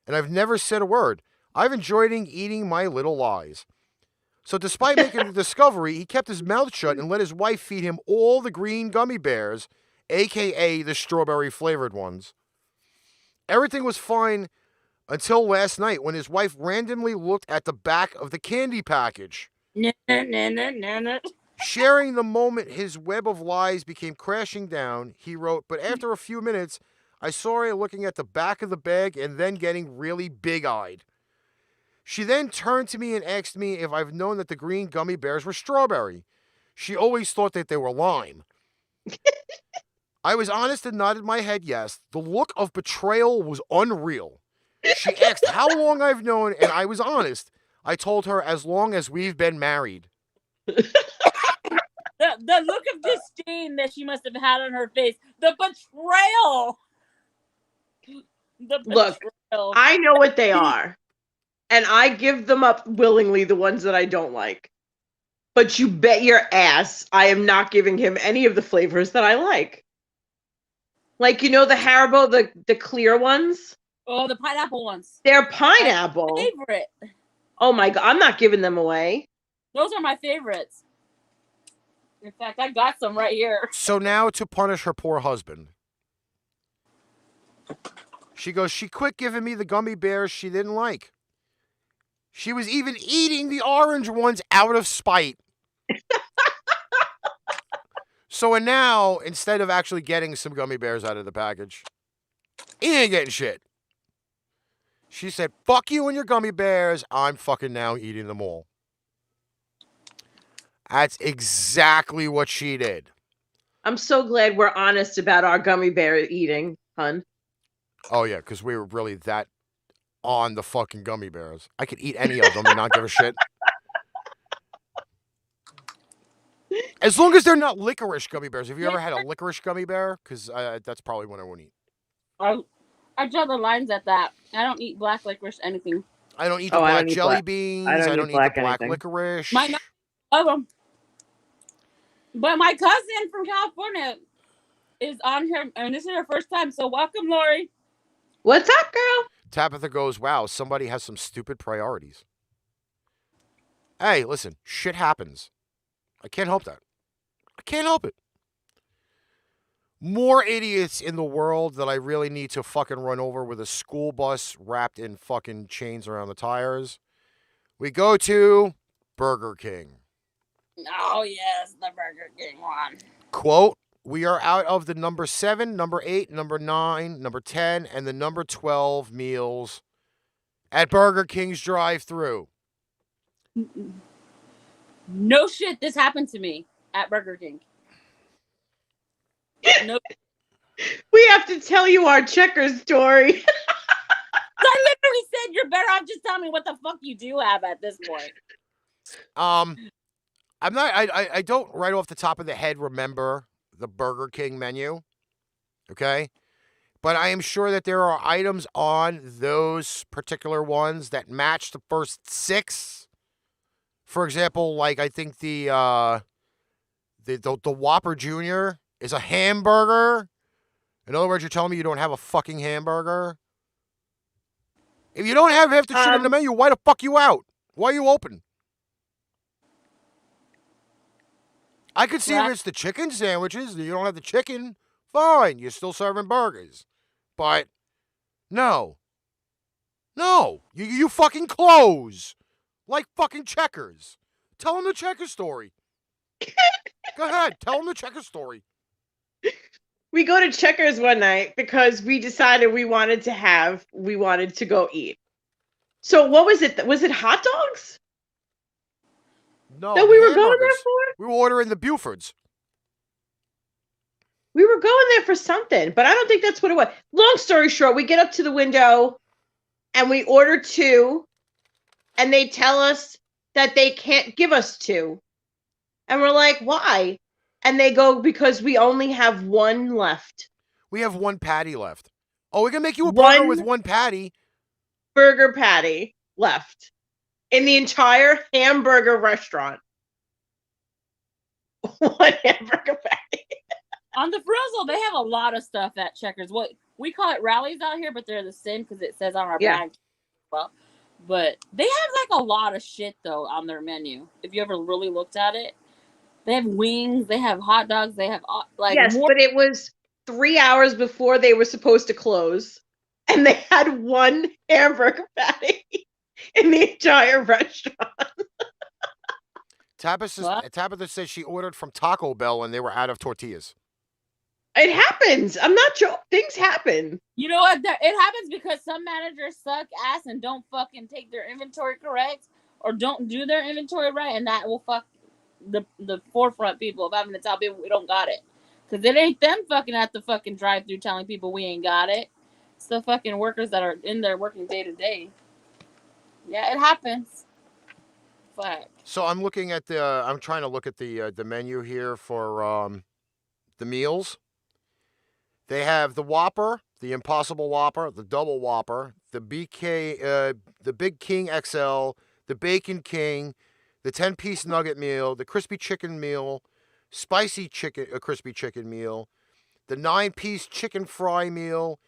and I've never said a word. I've enjoyed eating my little lies. So despite making the discovery, he kept his mouth shut and let his wife feed him all the green gummy bears, a.k.a. the strawberry-flavored ones. Everything was fine until last night when his wife randomly looked at the back of the candy package. Sharing the moment his web of lies became crashing down, he wrote, but after a few minutes, I saw her looking at the back of the bag and then getting really big-eyed. She then turned to me and asked me if I've known that the green gummy bears were strawberry. She always thought that they were lime. I was honest and nodded my head yes. The look of betrayal was unreal. She asked how long I've known, and I was honest. I told her as long as we've been married. The look of disdain that she must have had on her face. The betrayal. Look, I know what they are. And I give them up willingly, the ones that I don't like. But you bet your ass I am not giving him any of the flavors that I like. Like, you know, the Haribo, the clear ones? Oh, the pineapple ones. They're pineapple. My favorite. Oh my God, I'm not giving them away. Those are my favorites. In fact, I got some right here. So now to punish her poor husband. She goes, she quit giving me the gummy bears she didn't like. She was even eating the orange ones out of spite. So now, instead of actually getting some gummy bears out of the package, he ain't getting shit. She said, fuck you and your gummy bears. I'm fucking now eating them all. That's exactly what she did. I'm so glad we're honest about our gummy bear eating, hun. Oh, yeah, because we were really that on the fucking gummy bears. I could eat any of them and not give a shit. As long as they're not licorice gummy bears. Have you ever had a licorice gummy bear? Because that's probably one I won't eat. I draw the lines at that. I don't eat black licorice anything. I don't eat the black jelly beans. I don't eat the black anything. licorice. Might not love them. But my cousin from California is on here, and this is her first time. So welcome, Lori. What's up, girl? Tabitha goes, wow, somebody has some stupid priorities. Hey, listen, shit happens. I can't help that. I can't help it. More idiots in the world that I really need to fucking run over with a school bus wrapped in fucking chains around the tires. We go to Burger King. Oh, yes, the Burger King one. Quote, we are out of the number 7, number 8, number 9, number 10, and the number 12 meals at Burger King's drive-thru. No shit, this happened to me at Burger King. No. We have to tell you our checker story. I literally said you're better off just telling me what the fuck you do have at this point. I'm not. I don't right off the top of the head remember the Burger King menu. Okay, but I am sure that there are items on those particular ones that match the first 6. For example, like I think the Whopper Jr. is a hamburger. In other words, you're telling me you don't have a fucking hamburger? If you don't have half the shit on the menu, why the fuck you out? Why are you open? I could see if it's the chicken sandwiches, you don't have the chicken, fine, you're still serving burgers. But No. No. You fucking close. Like fucking Checkers. Tell them the Checkers story. Go ahead. Tell them the Checkers story. We go to Checkers one night because we decided we wanted to go eat. So what was it? Was it hot dogs No, that the we were going there hamburgers. for? We were ordering the Bufords. We were going there for something, but I don't think that's what it was. Long story short, we get up to the window and we order 2, and they tell us that they can't give us 2. And we're like, why? And they go, because we only have 1 left. We have 1 patty left. Oh, we can make you a burger with 1 patty. Burger patty left in the entire hamburger restaurant. 1 hamburger patty. On the Frizzle, they have a lot of stuff at Checkers. What we call it rallies out here, but they're the same because it says on our bag. Well, but they have like a lot of shit though on their menu. If you ever really looked at it, they have wings, they have hot dogs, they have like yes, more. but it was 3 hours before they were supposed to close, and they had 1 hamburger patty in the entire restaurant. Tabitha says she ordered from Taco Bell and they were out of tortillas. It happens. I'm not joking. Things happen. You know what? It happens because some managers suck ass and don't fucking take their inventory correct or don't do their inventory right, and that will fuck the forefront people of having to tell people we don't got it. Because it ain't them fucking at the fucking drive-thru telling people we ain't got it. It's the fucking workers that are in there working day to day. Yeah, it happens. Fuck. So I'm looking at I'm trying to look at the menu here for the meals. They have the Whopper, the Impossible Whopper, the Double Whopper, the the Big King XL, the Bacon King, the 10-piece nugget meal, the crispy chicken meal, spicy chicken, crispy chicken meal, the 9-piece chicken fry meal,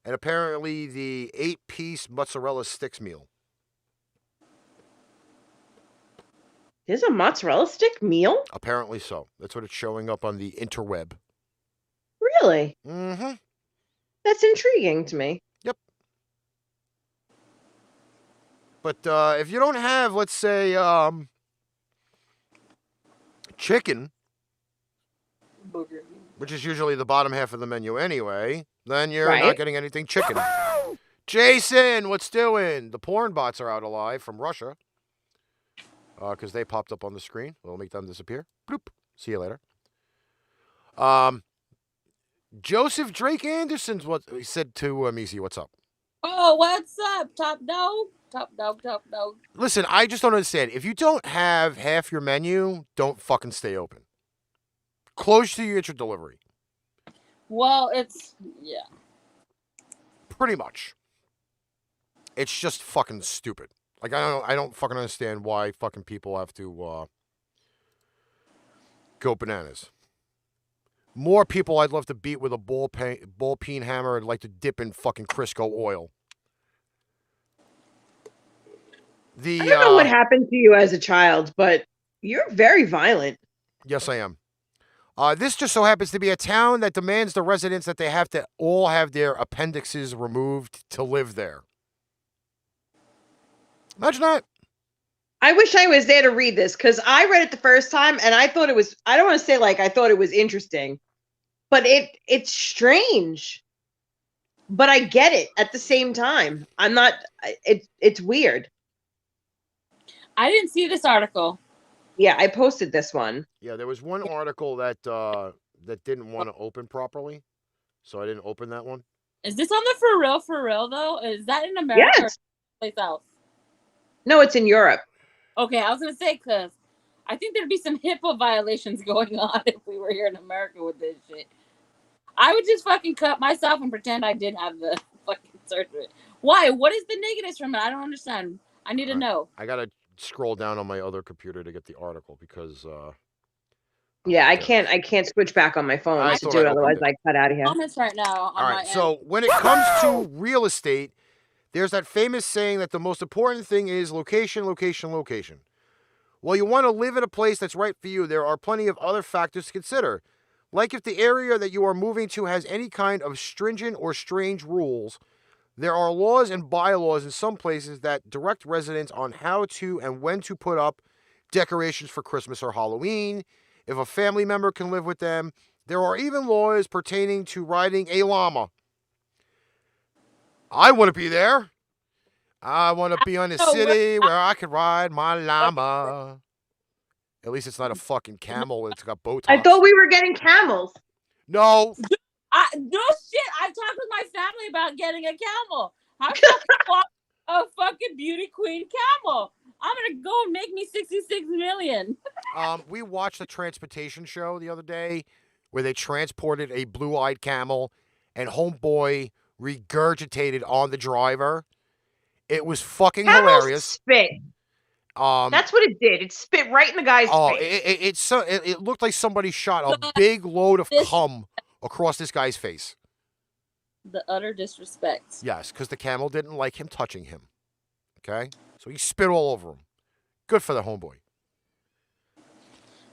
and apparently the 8-piece mozzarella sticks meal. There's a mozzarella stick meal? Apparently so. That's what it's showing up on the interweb. Really? Mm-hmm. That's intriguing to me. Yep. But if you don't have, let's say, chicken, which is usually the bottom half of the menu anyway, then you're not getting anything chicken. Jason, what's doing? The porn bots are out alive from Russia. Because they popped up on the screen. We'll make them disappear. Bloop. See you later. Joseph Drake Anderson's what he said to Meice, what's up? Oh, what's up? Top dog. Top dog, top dog. Listen, I just don't understand. If you don't have half your menu, don't fucking stay open. Close till you get your delivery. Well, yeah. Pretty much. It's just fucking stupid. Like, I don't fucking understand why fucking people have to go bananas. More people I'd love to beat with a ball peen hammer. I'd like to dip in fucking Crisco oil. I don't know what happened to you as a child, but you're very violent. Yes, I am. This just so happens to be a town that demands the residents that they have to all have their appendixes removed to live there. Imagine that. I wish I was there to read this because I read it the first time and I thought it was, I don't want to say like I thought it was interesting, but it's strange. But I get it at the same time. I'm not, it's weird. I didn't see this article. Yeah, I posted this one. Yeah, there was one article that didn't want to open properly, so I didn't open that one. Is this on the for real though? Is that in America Yes. or someplace else? No, it's in Europe. Okay, I was gonna say because I think there'd be some HIPAA violations going on if we were here in America with this shit. I would just fucking cut myself and pretend I did have the fucking surgery. Why? What is the negatives from it? I don't understand. I need to know. I gotta scroll down on my other computer to get the article because Yeah, I can't switch back on my phone to do it, otherwise I cut out of here. Comments right now. All right, so when it comes to real estate, there's that famous saying that the most important thing is location, location, location. Well, you want to live in a place that's right for you. There are plenty of other factors to consider. Like if the area that you are moving to has any kind of stringent or strange rules, There are laws and bylaws in some places that direct residents on how to and when to put up decorations for Christmas or Halloween, if a family member can live with them. There are even laws pertaining to riding a llama. I want to be there. I want to be in a city where I can ride my llama. At least it's not a fucking camel. It's got Botox. I thought we were getting camels. No. No shit. I've talked with my family about getting a camel. I fucking want a fucking beauty queen camel. I'm gonna go and make me 66 million. We watched a transportation show the other day where they transported a blue-eyed camel, and homeboy regurgitated on the driver. It was fucking Camels hilarious. spit. That's what it did. It spit right in the guy's face. It looked like somebody shot a big load of cum across this guy's face. The utter disrespect. Yes, because the camel didn't like him touching him. Okay? So he spit all over him. Good for the homeboy.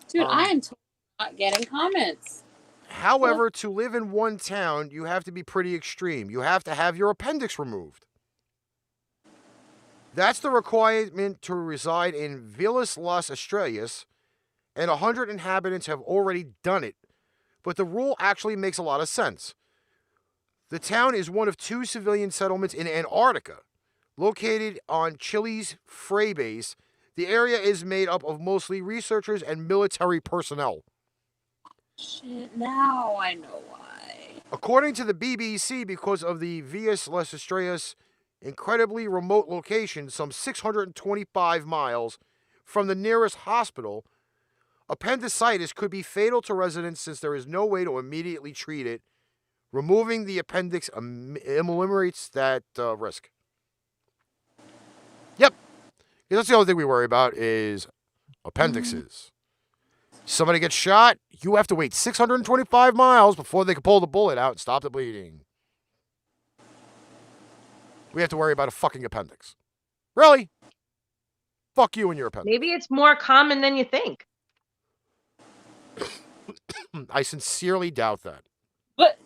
Dude, I am totally not getting comments. However, to live in one town, you have to be pretty extreme. You have to have your appendix removed. That's the requirement to reside in Villas Las Estrellas, and 100 inhabitants have already done it. But the rule actually makes a lot of sense. The town is one of 2 civilian settlements in Antarctica. Located on Chile's Frey base, the area is made up of mostly researchers and military personnel. Shit, now I know why. According to the BBC, because of the Villas Las Estrellas' incredibly remote location, some 625 miles from the nearest hospital, appendicitis could be fatal to residents since there is no way to immediately treat it. Removing the appendix eliminates that risk. Yep. That's the only thing we worry about is appendixes. Somebody gets shot, you have to wait 625 miles before they can pull the bullet out and stop the bleeding. We have to worry about a fucking appendix. Really? Fuck you and your appendix. Maybe it's more common than you think. I sincerely doubt that. But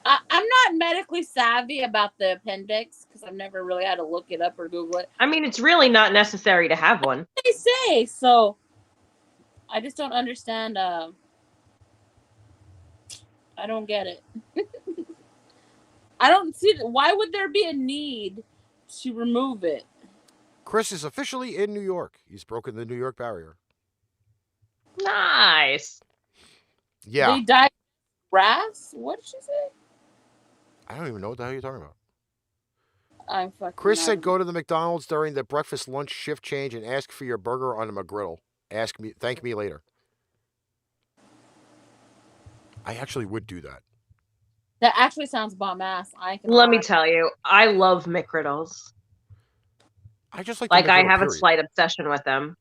I'm not medically savvy about the appendix because I've never really had to look it up or Google it. I mean, it's really not necessary to have one. They say so. I just don't understand. I don't get it. I don't see why would there be a need to remove it. Chris is officially in New York. He's broken the New York barrier. Nice. Yeah. They died of grass? What did she say? I don't even know what the hell you're talking about. I'm fucking Chris said go to the McDonald's during the breakfast lunch shift change and ask for your burger on a McGriddle. Thank me later. I actually would do that. That actually sounds bomb ass. Let me tell you, I love McGriddles. I just like I have a slight obsession with them.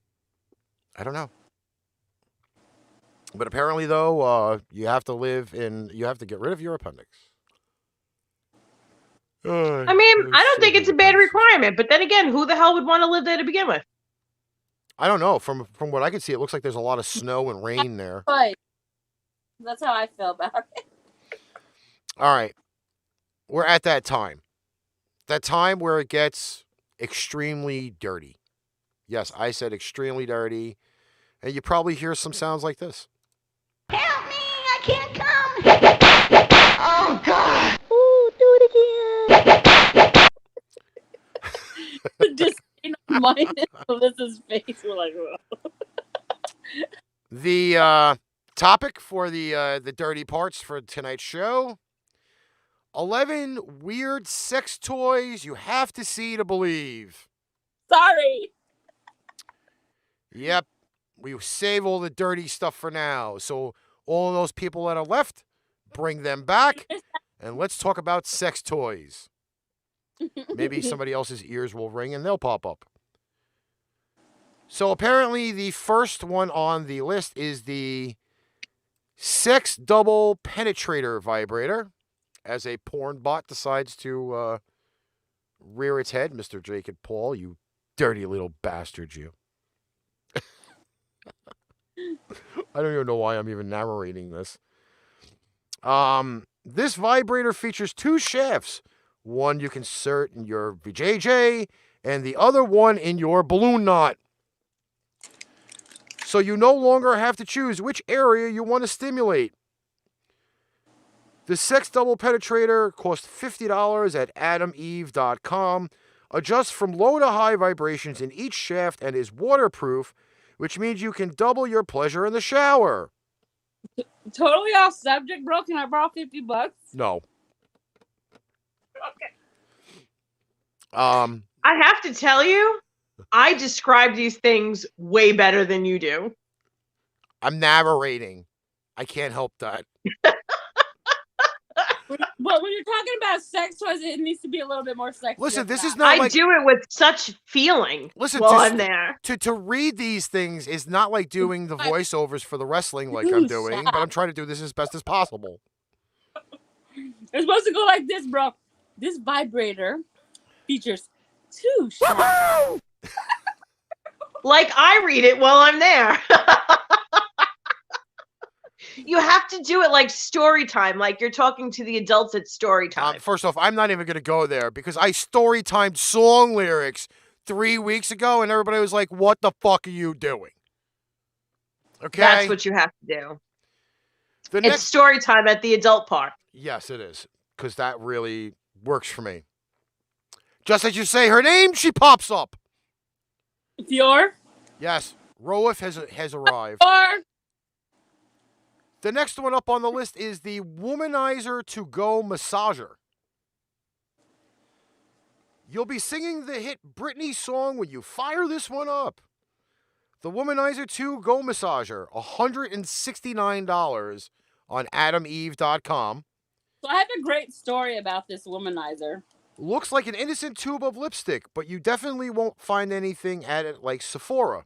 I don't know. But apparently, though, you have to get rid of your appendix. I mean, I don't think it's a bad requirement, but then again, who the hell would want to live there to begin with? I don't know. From what I can see, it looks like there's a lot of snow and rain there. Right. That's how I feel about it. All right. We're at that time. That time where it gets extremely dirty. Yes, I said extremely dirty. And you probably hear some sounds like this. Help me! I can't come! Oh, God! Ooh, do it again! Just mine and Melissa's face were like, whoa. The topic for the dirty parts for tonight's show: 11 weird sex toys you have to see to believe. Sorry. Yep. We save all the dirty stuff for now. So all of those people that are left, bring them back, and let's talk about sex toys. Maybe somebody else's ears will ring and they'll pop up. So apparently the first one on the list is the Sex Double Penetrator Vibrator. As a porn bot decides to rear its head, Mr. Jacob Paul, you dirty little bastard, you. I don't even know why I'm even narrating this. This vibrator features 2 shafts. One you can insert in your VJJ and the other one in your balloon knot. So you no longer have to choose which area you want to stimulate. The Sex Double Penetrator costs $50 at adameve.com, adjusts from low to high vibrations in each shaft, and is waterproof, which means you can double your pleasure in the shower. Totally off subject, bro. Can I borrow $50? No. Okay. I have to tell you, I describe these things way better than you do. I'm narrating. I can't help that. But when you're talking about sex toys, it needs to be a little bit more sexy. Listen, than this that. is not I like... do it with such feeling while I'm there. To read these things is not like doing the voiceovers for the wrestling like I'm doing, but I'm trying to do this as best as possible. It's supposed to go like this, bro. This vibrator features 2 shafts. Like I read it while I'm there. You have to do it like story time, like you're talking to the adults at story time. First off, I'm not even going to go there because I story timed song lyrics 3 weeks ago and everybody was like, what the fuck are you doing? Okay? That's what you have to do. The It's story time at the adult park. Yes, it is, because that really works for me. Just as you say her name, she pops up. Fior? Yes, Roif has arrived. Fior? The next one up on the list is the Womanizer To Go Massager. You'll be singing the hit Britney song when you fire this one up. The Womanizer 2 Go Massager, $169 on adameve.com. So I have a great story about this womanizer. Looks like an innocent tube of lipstick, but you definitely won't find anything at it like Sephora.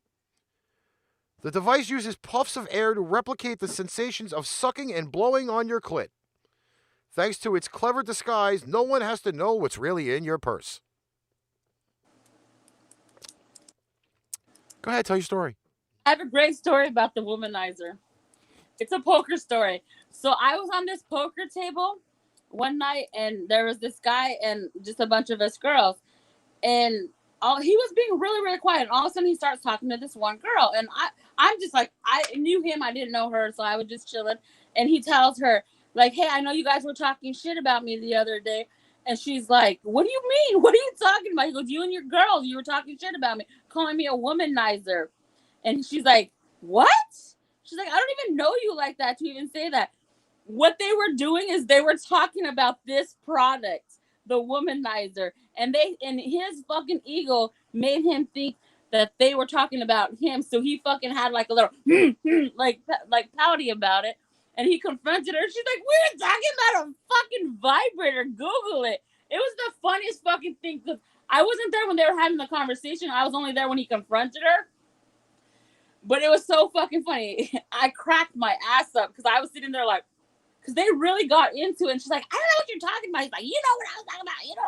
The device uses puffs of air to replicate the sensations of sucking and blowing on your clit. Thanks to its clever disguise, no one has to know what's really in your purse. Go ahead, tell your story. I have a great story about the womanizer. It's a poker story. So I was on this poker table one night, and there was this guy and just a bunch of us girls. And he was being really, really quiet. And all of a sudden, he starts talking to this one girl. And I'm just like, I knew him. I didn't know her. So I was just chilling. And he tells her, like, hey, I know you guys were talking shit about me the other day. And she's like, what do you mean? What are you talking about? He goes, you and your girls, you were talking shit about me, calling me a womanizer. And she's like, what? She's like, I don't even know you like that to even say that. What they were doing is they were talking about this product, the womanizer. And his fucking ego made him think that they were talking about him. So he fucking had like a little, like pouty about it. And he confronted her. She's like, we were talking about a fucking vibrator. Google it. It was the funniest fucking thing. Because I wasn't there when they were having the conversation. I was only there when he confronted her. But it was so fucking funny. I cracked my ass up because I was sitting there like, because they really got into it. And she's like, I don't know what you're talking about. He's like, you know what I was talking about. You know,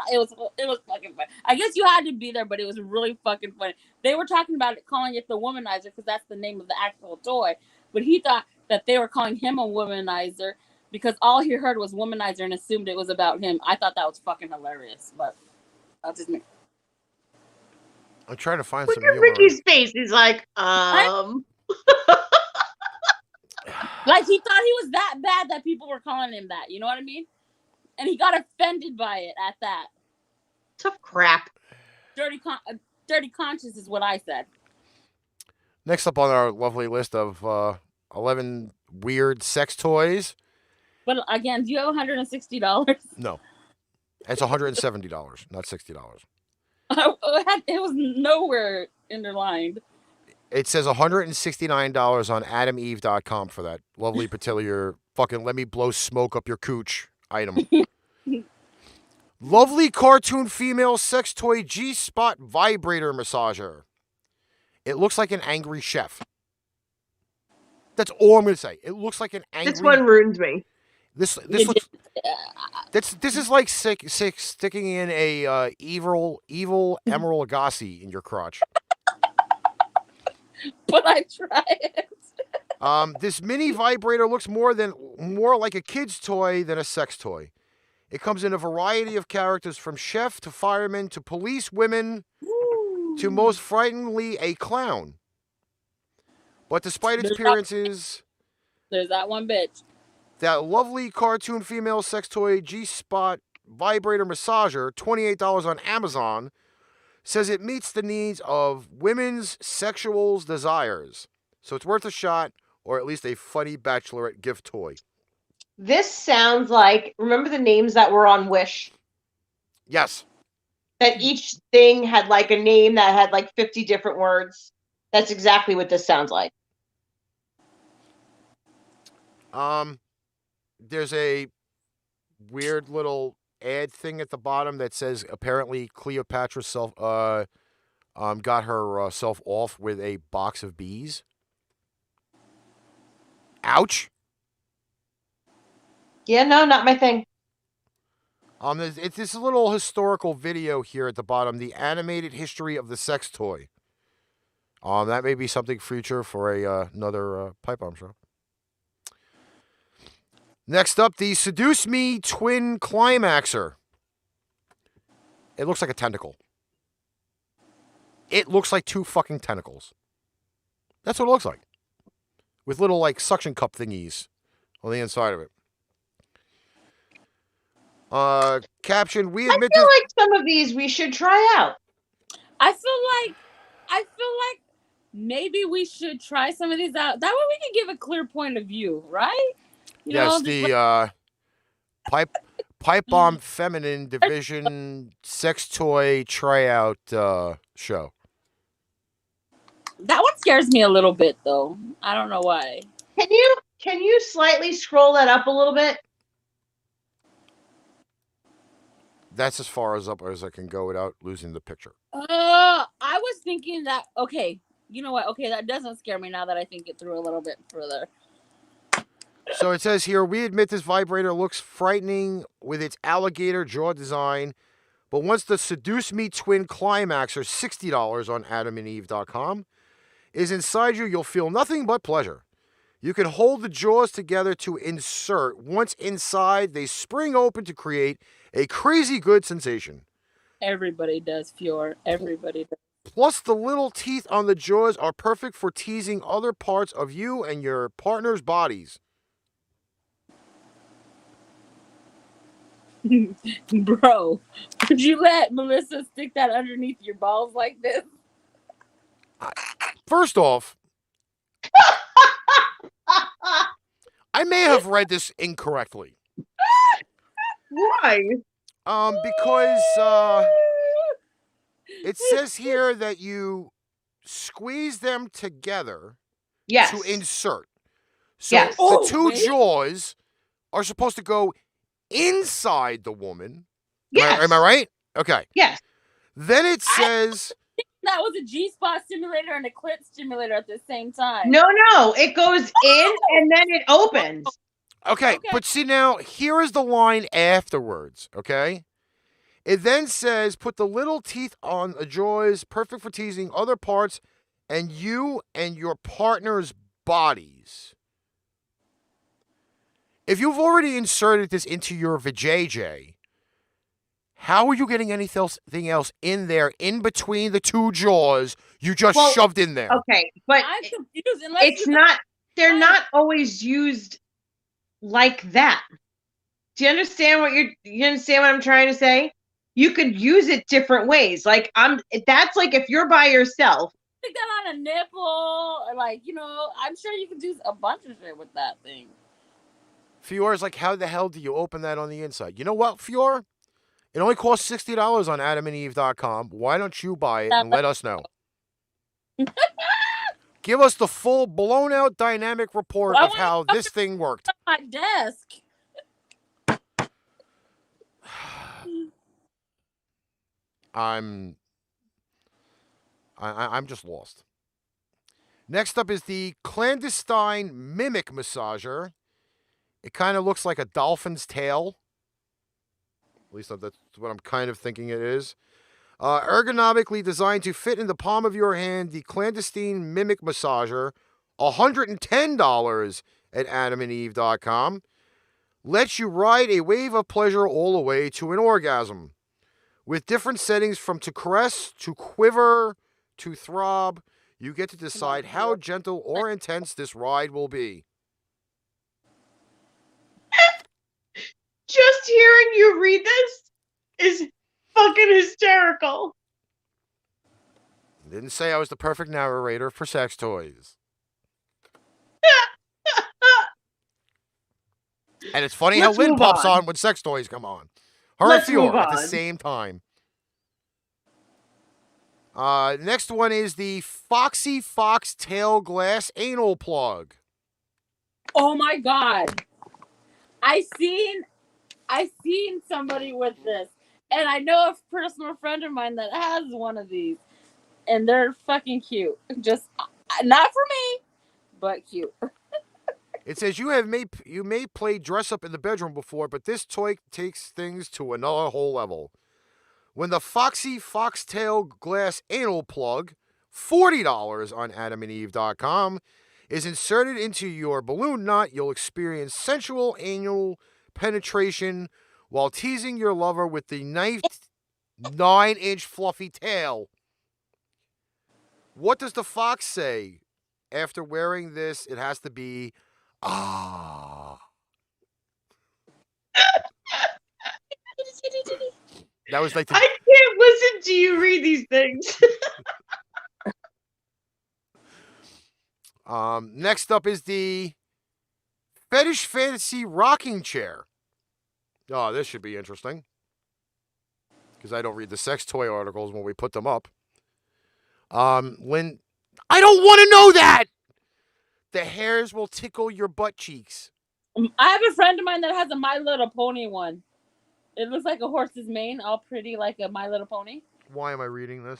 it was fucking funny. I guess you had to be there, but it was really fucking funny. They were talking about it, calling it the womanizer because that's the name of the actual toy. But he thought that they were calling him a womanizer because all he heard was womanizer and assumed it was about him. I thought that was fucking hilarious, but that's just me. I'm trying to find Look some at humor. Ricky's face. He's like, Like he thought he was that bad that people were calling him that. You know what I mean? And he got offended by it at that. tough crap. Dirty conscience is what I said. Next up on our lovely list of 11 weird sex toys. But again, do you have $160? No. It's $170, not $60. It was nowhere underlined. It says $169 on adameve.com for that lovely peculiar fucking let me blow smoke up your cooch item. Lovely cartoon female sex toy G-spot vibrator massager. It looks like an angry chef. That's all I'm going to say. It looks like an angry... This one ruins me. This looks... This is like sticking in a evil Emerald Lagasse in your crotch. But I try it. This mini vibrator looks more like a kid's toy than a sex toy. It comes in a variety of characters, from chef to fireman to police women to most frighteningly a clown. But despite its appearances, There's that one bitch. that lovely cartoon female sex toy G-Spot vibrator massager, $28 on Amazon, says it meets the needs of women's sexual desires. So it's worth a shot, or at least a funny bachelorette gift toy. This sounds like, remember the names that were on Wish? Yes. That each thing had like a name that had like 50 different words. That's exactly what this sounds like. There's a weird little ad thing at the bottom that says apparently Cleopatra got her self off with a box of bees. Ouch. Yeah, no, not my thing. It's this little historical video here at the bottom, the animated history of the sex toy. That may be something future for another Pipe Bomb show. Next up, the Seduce Me Twin Climaxer. It looks like a tentacle. It looks like two fucking tentacles. That's what it looks like. With little, like, suction cup thingies on the inside of it. Caption, we admit I feel like some of these we should try out. I feel like maybe we should try some of these out. That way we can give a clear point of view, right? Yes, the Pipe Bomb Feminine Division Sex Toy Tryout show. That one scares me a little bit, though. I don't know why. Can you slightly scroll that up a little bit? That's as far as up as I can go without losing the picture. I was thinking that, okay, you know what? Okay, that doesn't scare me now that I think it through a little bit further. So it says here, we admit this vibrator looks frightening with its alligator jaw design, but once the Seduce Me Twin Climaxer, $60 on adamandeve.com, is inside you, you'll feel nothing but pleasure. You can hold the jaws together to insert. Once inside, they spring open to create a crazy good sensation. Everybody does, Fior. Everybody does. Plus, the little teeth on the jaws are perfect for teasing other parts of you and your partner's bodies. Bro, would you let Melissa stick that underneath your balls like this? First off, I may have read this incorrectly. Why? Because it says here that you squeeze them together to insert. So the two jaws are supposed to go inside the woman. Yes. Am I right? Okay. Yes. Then it says that was a G-spot stimulator and a clit stimulator at the same time. No, it goes in and then it opens. Okay, but see now, here is the line afterwards, okay? It then says, put the little teeth on the jaws, perfect for teasing other parts, and you and your partner's bodies. If you've already inserted this into your vajayjay, how are you getting anything else in there, in between the two jaws you just shoved in there? Okay, but I'm confused. It's not, they're not always used like that. Do you understand you understand what I'm trying to say? You could use it different ways. Like that's like if you're by yourself. Stick that on a nipple, or like, I'm sure you could do a bunch of shit with that thing. Fior's like, how the hell do you open that on the inside? You know what, Fior? It only costs $60 on adamandeve.com. Why don't you buy it and let us know? Give us the full blown out dynamic report of how this thing worked. On my desk. I'm just lost. Next up is the clandestine mimic massager. It kind of looks like a dolphin's tail. At least that's what I'm kind of thinking it is. Ergonomically designed to fit in the palm of your hand, the clandestine mimic massager $110 at adamandeve.com. Lets you ride a wave of pleasure all the way to an orgasm. With different settings from to caress, to quiver, to throb, you get to decide how gentle or intense this ride will be. Just hearing you read this is fucking hysterical. Didn't say I was the perfect narrator for sex toys. And it's funny Let's how Lynn move pops on. on when sex toys come on. Her Let's and move Fior at the on. same time. Next one is the Foxy Foxtail Glass Anal Plug. Oh my god. I seen somebody with this. And I know a personal friend of mine that has one of these. And they're fucking cute. Just not for me, but cute. It says you may play dress up in the bedroom before, but this toy takes things to another whole level. When the Foxy Foxtail Glass Anal Plug, $40 on adamandeve.com, is inserted into your balloon knot, you'll experience sensual anal penetration while teasing your lover with the knifed 9-inch fluffy tail. What does the fox say? After wearing this, it has to be, ah. That was like the... I can't listen to you read these things. Next up is the Fetish Fantasy Rocking Chair. Oh, this should be interesting. Because I don't read the sex toy articles when we put them up. When I don't want to know that! The hairs will tickle your butt cheeks. I have a friend of mine that has a My Little Pony one. It looks like a horse's mane, all pretty like a My Little Pony. Why am I reading this?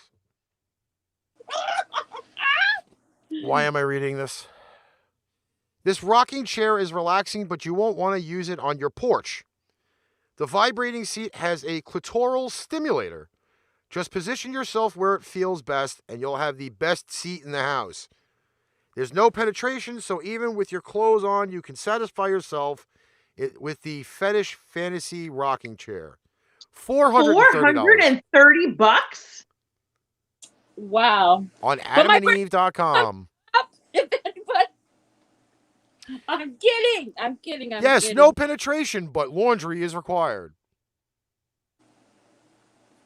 Why am I reading this? This rocking chair is relaxing, but you won't want to use it on your porch. The vibrating seat has a clitoral stimulator. Just position yourself where it feels best, and you'll have the best seat in the house. There's no penetration, so even with your clothes on, you can satisfy yourself with the Fetish Fantasy Rocking Chair. $430. $430? Wow. On adamandeve.com. I'm kidding. I'm kidding. Yes, no penetration, but laundry is required.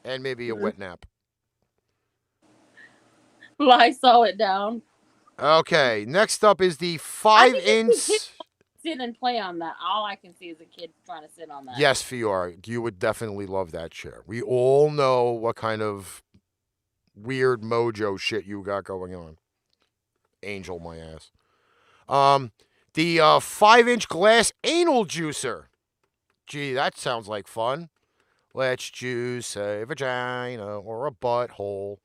And maybe a wet nap. Lysol it down. Okay, next up is the 5-inch... Sit and play on that. All I can see is a kid trying to sit on that. Yes, Fiora, you would definitely love that chair. We all know what kind of weird mojo shit you got going on. Angel, my ass. The 5-inch glass anal juicer. Gee, that sounds like fun. Let's juice a vagina or a butthole.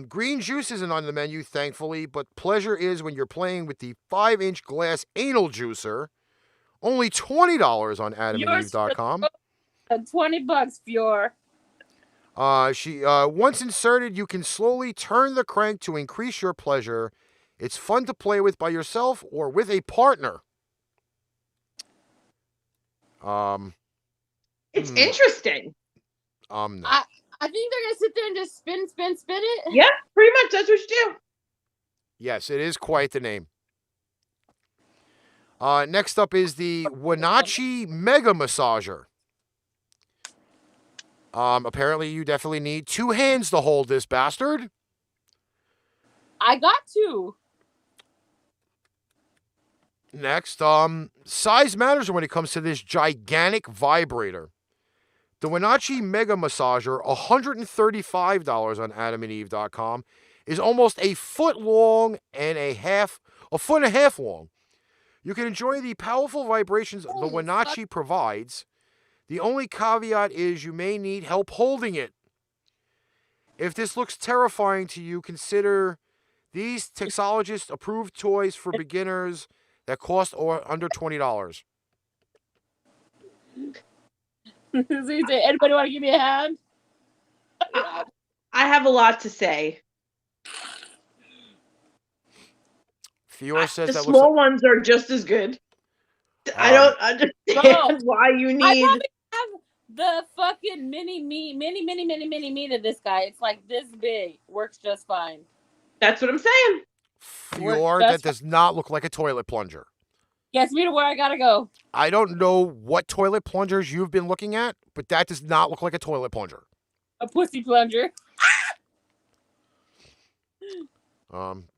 Green juice isn't on the menu, thankfully, but pleasure is when you're playing with the 5-inch glass anal juicer. Only $20 on adamandeve.com. $20, Fior. Once inserted, you can slowly turn the crank to increase your pleasure. It's fun to play with by yourself or with a partner. It's interesting. No. I think they're gonna sit there and just spin it. Yeah, pretty much. That's what you do. Yes, it is quite the name. Next up is the Wenatchee Mega Massager. Apparently, you definitely need 2 hands to hold this bastard. I got 2. Next, size matters when it comes to this gigantic vibrator. The Wenatchee Mega Massager, $135 on adamandeve.com, is almost a foot long and a foot and a half long. You can enjoy the powerful vibrations the Wenatchee provides. The only caveat is you may need help holding it. If this looks terrifying to you, consider these Texologist-approved toys for beginners that cost under $20. So you say, anybody want to give me a hand? I have a lot to say. Fior says The that looks small like. ones are just as good. I Um, don't understand why you I need. probably have the fucking mini me of this guy. It's like this big. Works just fine. That's what I'm saying. Fior, that does not look like a toilet plunger. Gets me to where I gotta go. I don't know what toilet plungers you've been looking at, but that does not look like a toilet plunger. A pussy plunger.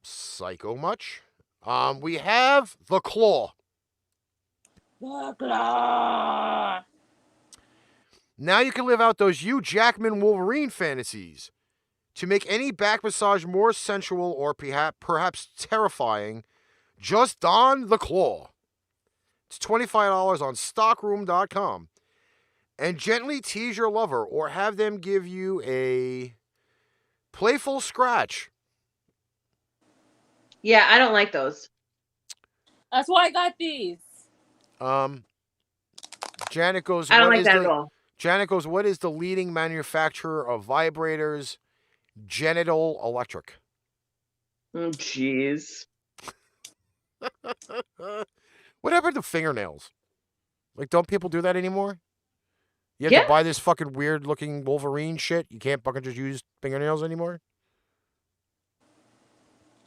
Psycho much. We have the claw. The claw. Now you can live out those Hugh Jackman Wolverine fantasies. To make any back massage more sensual or perhaps terrifying, just don the claw. It's $25 on stockroom.com. And gently tease your lover or have them give you a playful scratch. Yeah, I don't like those. That's why I got these. Janet goes, I don't like that at all. Janet goes, what is the leading manufacturer of vibrators? Genital Electric. Oh, jeez. What happened to fingernails? Like, don't people do that anymore? You have to buy this fucking weird looking Wolverine shit. You can't fucking just use fingernails anymore.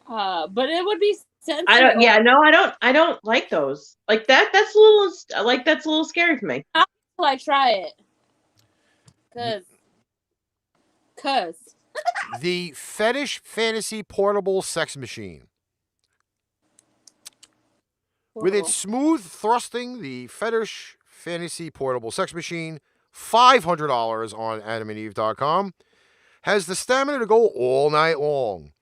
But it would be sensitive. I don't like those. Like that. That's a little scary for me. How will I try it? Cause. The Fetish Fantasy Portable Sex Machine. With its smooth thrusting, the Fetish Fantasy Portable Sex Machine, $500 on adamandeve.com, has the stamina to go all night long.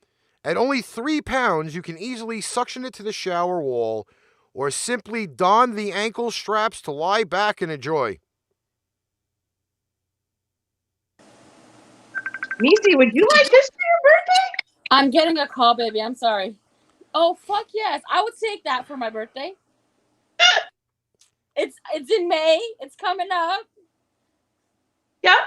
At only 3 pounds, you can easily suction it to the shower wall or simply don the ankle straps to lie back and enjoy. Meice, would you like this for your birthday? I'm getting a call, baby. I'm sorry. Oh, fuck yes. I would take that for my birthday. It's in May. It's coming up. Yep.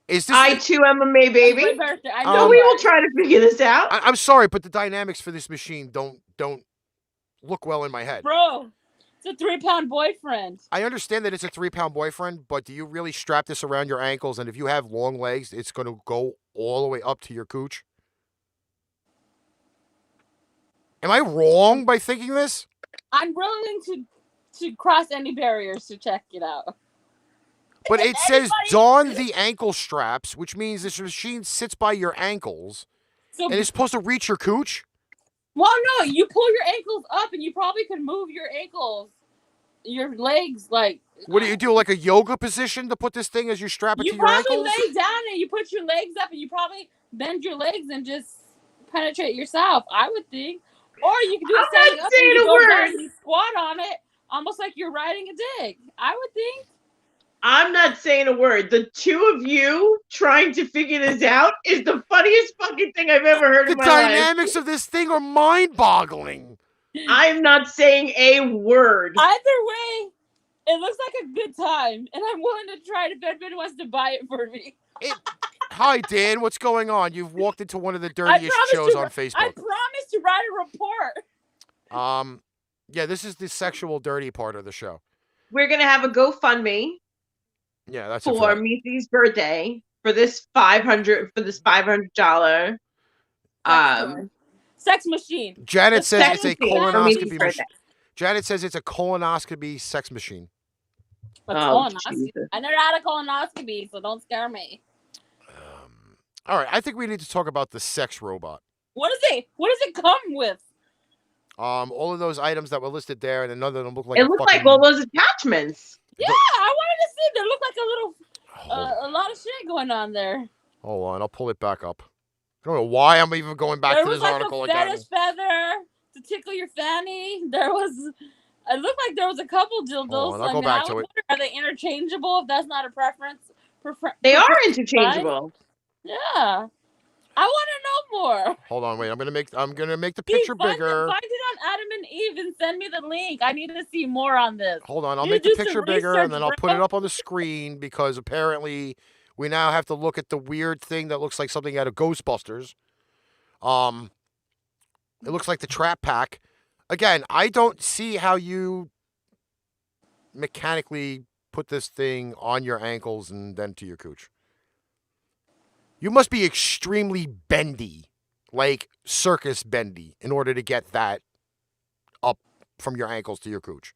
Is this I too am a May baby. It's my birthday. I So know we will try to figure this out. I'm sorry, but the dynamics for this machine don't look well in my head. Bro, it's a 3-pound boyfriend. I understand that it's a 3-pound boyfriend, but do you really strap this around your ankles? And if you have long legs, it's going to go all the way up to your cooch? Am I wrong by thinking this? I'm willing to cross any barriers to check it out. But it says don the ankle straps, which means this machine sits by your ankles, So, and it's supposed to reach your cooch? well, no, you pull your ankles up, and you probably can move your ankles, your legs, like. What do you do, like a yoga position to put this thing as you strap it You to your probably ankles? lay down and you put your legs up, and you probably bend your legs and just penetrate yourself. I would think, or you can do it standing up and you go down and you squat on it, almost like you're riding a dick. I would think. I'm not saying a word. The two of you trying to figure this out is the funniest fucking thing I've ever heard in my life. The dynamics of this thing are mind-boggling. I'm not saying a word. Either way, it looks like a good time, and I'm willing to try it if anybody wants to buy it for me. Hi, Dan. What's going on? You've walked into one of the dirtiest shows on Facebook. I promise to write a report. Yeah, this is the sexual dirty part of the show. We're gonna have a GoFundMe. Yeah, that's for Meice's birthday for this $500 sex machine. Janet says it's a machine. colonoscopy machine. Janet says it's a colonoscopy sex machine. Colonoscopy. I never had a colonoscopy, so don't scare me. All right, I think we need to talk about the sex robot. What does it come with? All of those items that were listed there, and another of them look like it looked like all those attachments. Yeah, I wanted to see. There looked like a little, a lot of shit going on there. Hold on, I'll pull it back up. I don't know why I'm even going back to this article again. There was like a fetish feather to tickle your fanny. There was. It looked like there was a couple dildos. Hold on, I'll go back to it. Are they interchangeable? If that's not a preference, they are interchangeable. Yeah. I want to know more. Hold on, wait. I'm gonna make the picture bigger. Find it on Adam and Eve and send me the link. I need to see more on this. Hold on, I'll make the picture bigger and then I'll put it up on the screen because apparently we now have to look at the weird thing that looks like something out of Ghostbusters. It looks like the Trap Pack. Again, I don't see how you mechanically put this thing on your ankles and then to your cooch. You must be extremely bendy, like circus bendy, in order to get that up from your ankles to your cooch.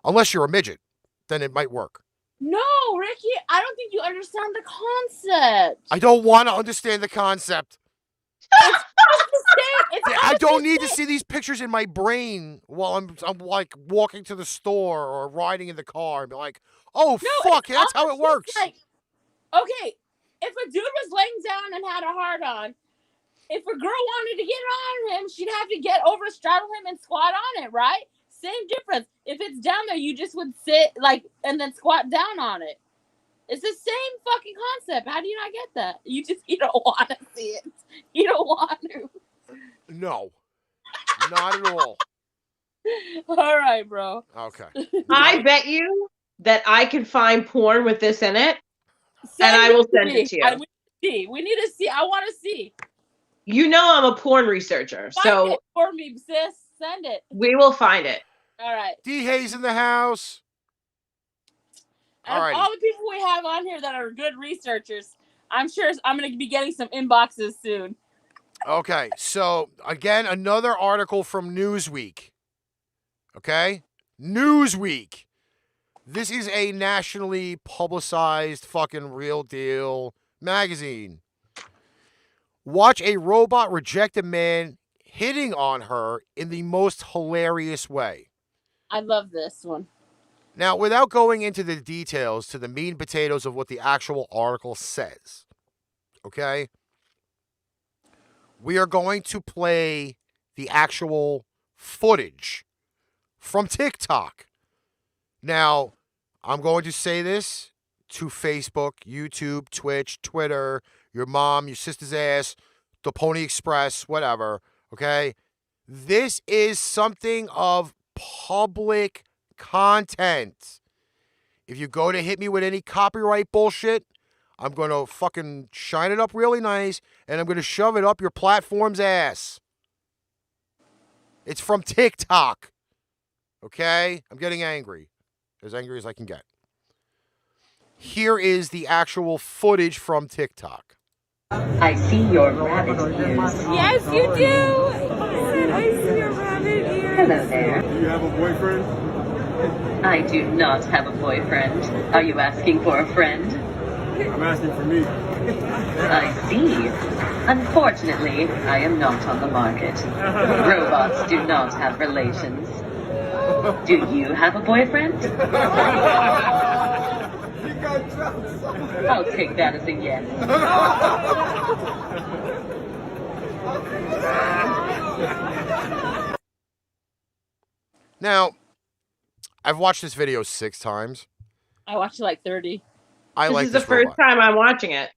Unless you're a midget, then it might work. No, Ricky, I don't think you understand the concept. I don't want to understand the concept. I don't need to see these pictures in my brain while I'm like walking to the store or riding in the car and be like, oh, No, fuck, that's how it works. Like, okay, if a dude was laying down and had a hard on, if a girl wanted to get on him, she'd have to get over, straddle him, and squat on it, right? Same difference. If it's down there, you just would sit like and then squat down on it. It's the same fucking concept. How do you not get that? You don't want to see it. You don't want to. No, not at all. All right, bro. Okay. I bet you that I can find porn with this in it, and I will send it to you. We need to see. I want to see. You know I'm a porn researcher, Find it for me, sis. Send it. We will find it. All right. D. Hayes in the house. All the people we have on here that are good researchers, I'm sure I'm going to be getting some inboxes soon. Okay, so again, another article from Newsweek. Okay? Newsweek. This is a nationally publicized fucking real deal magazine. Watch a robot reject a man hitting on her in the most hilarious way. I love this one. Now, without going into the details to the meat and potatoes of what the actual article says, okay? We are going to play the actual footage from TikTok. Now, I'm going to say this to Facebook, YouTube, Twitch, Twitter, your mom, your sister's ass, the Pony Express, whatever, okay? This is something of public content. If you go to hit me with any copyright bullshit, I'm going to fucking shine it up really nice, and I'm going to shove it up your platform's ass. It's from TikTok. Okay? I'm getting angry. As angry as I can get. Here is the actual footage from TikTok. I see your rabbit ears. Yes, you do. I see your rabbit ears. Hello there. Do you have a boyfriend? I do not have a boyfriend. Are you asking for a friend? I'm asking for me. I see. Unfortunately, I am not on the market. Robots do not have relations. Do you have a boyfriend? I'll take that as a yes. Now, I've watched this video 6 times. I watched it like 30. This is the first time I'm watching it.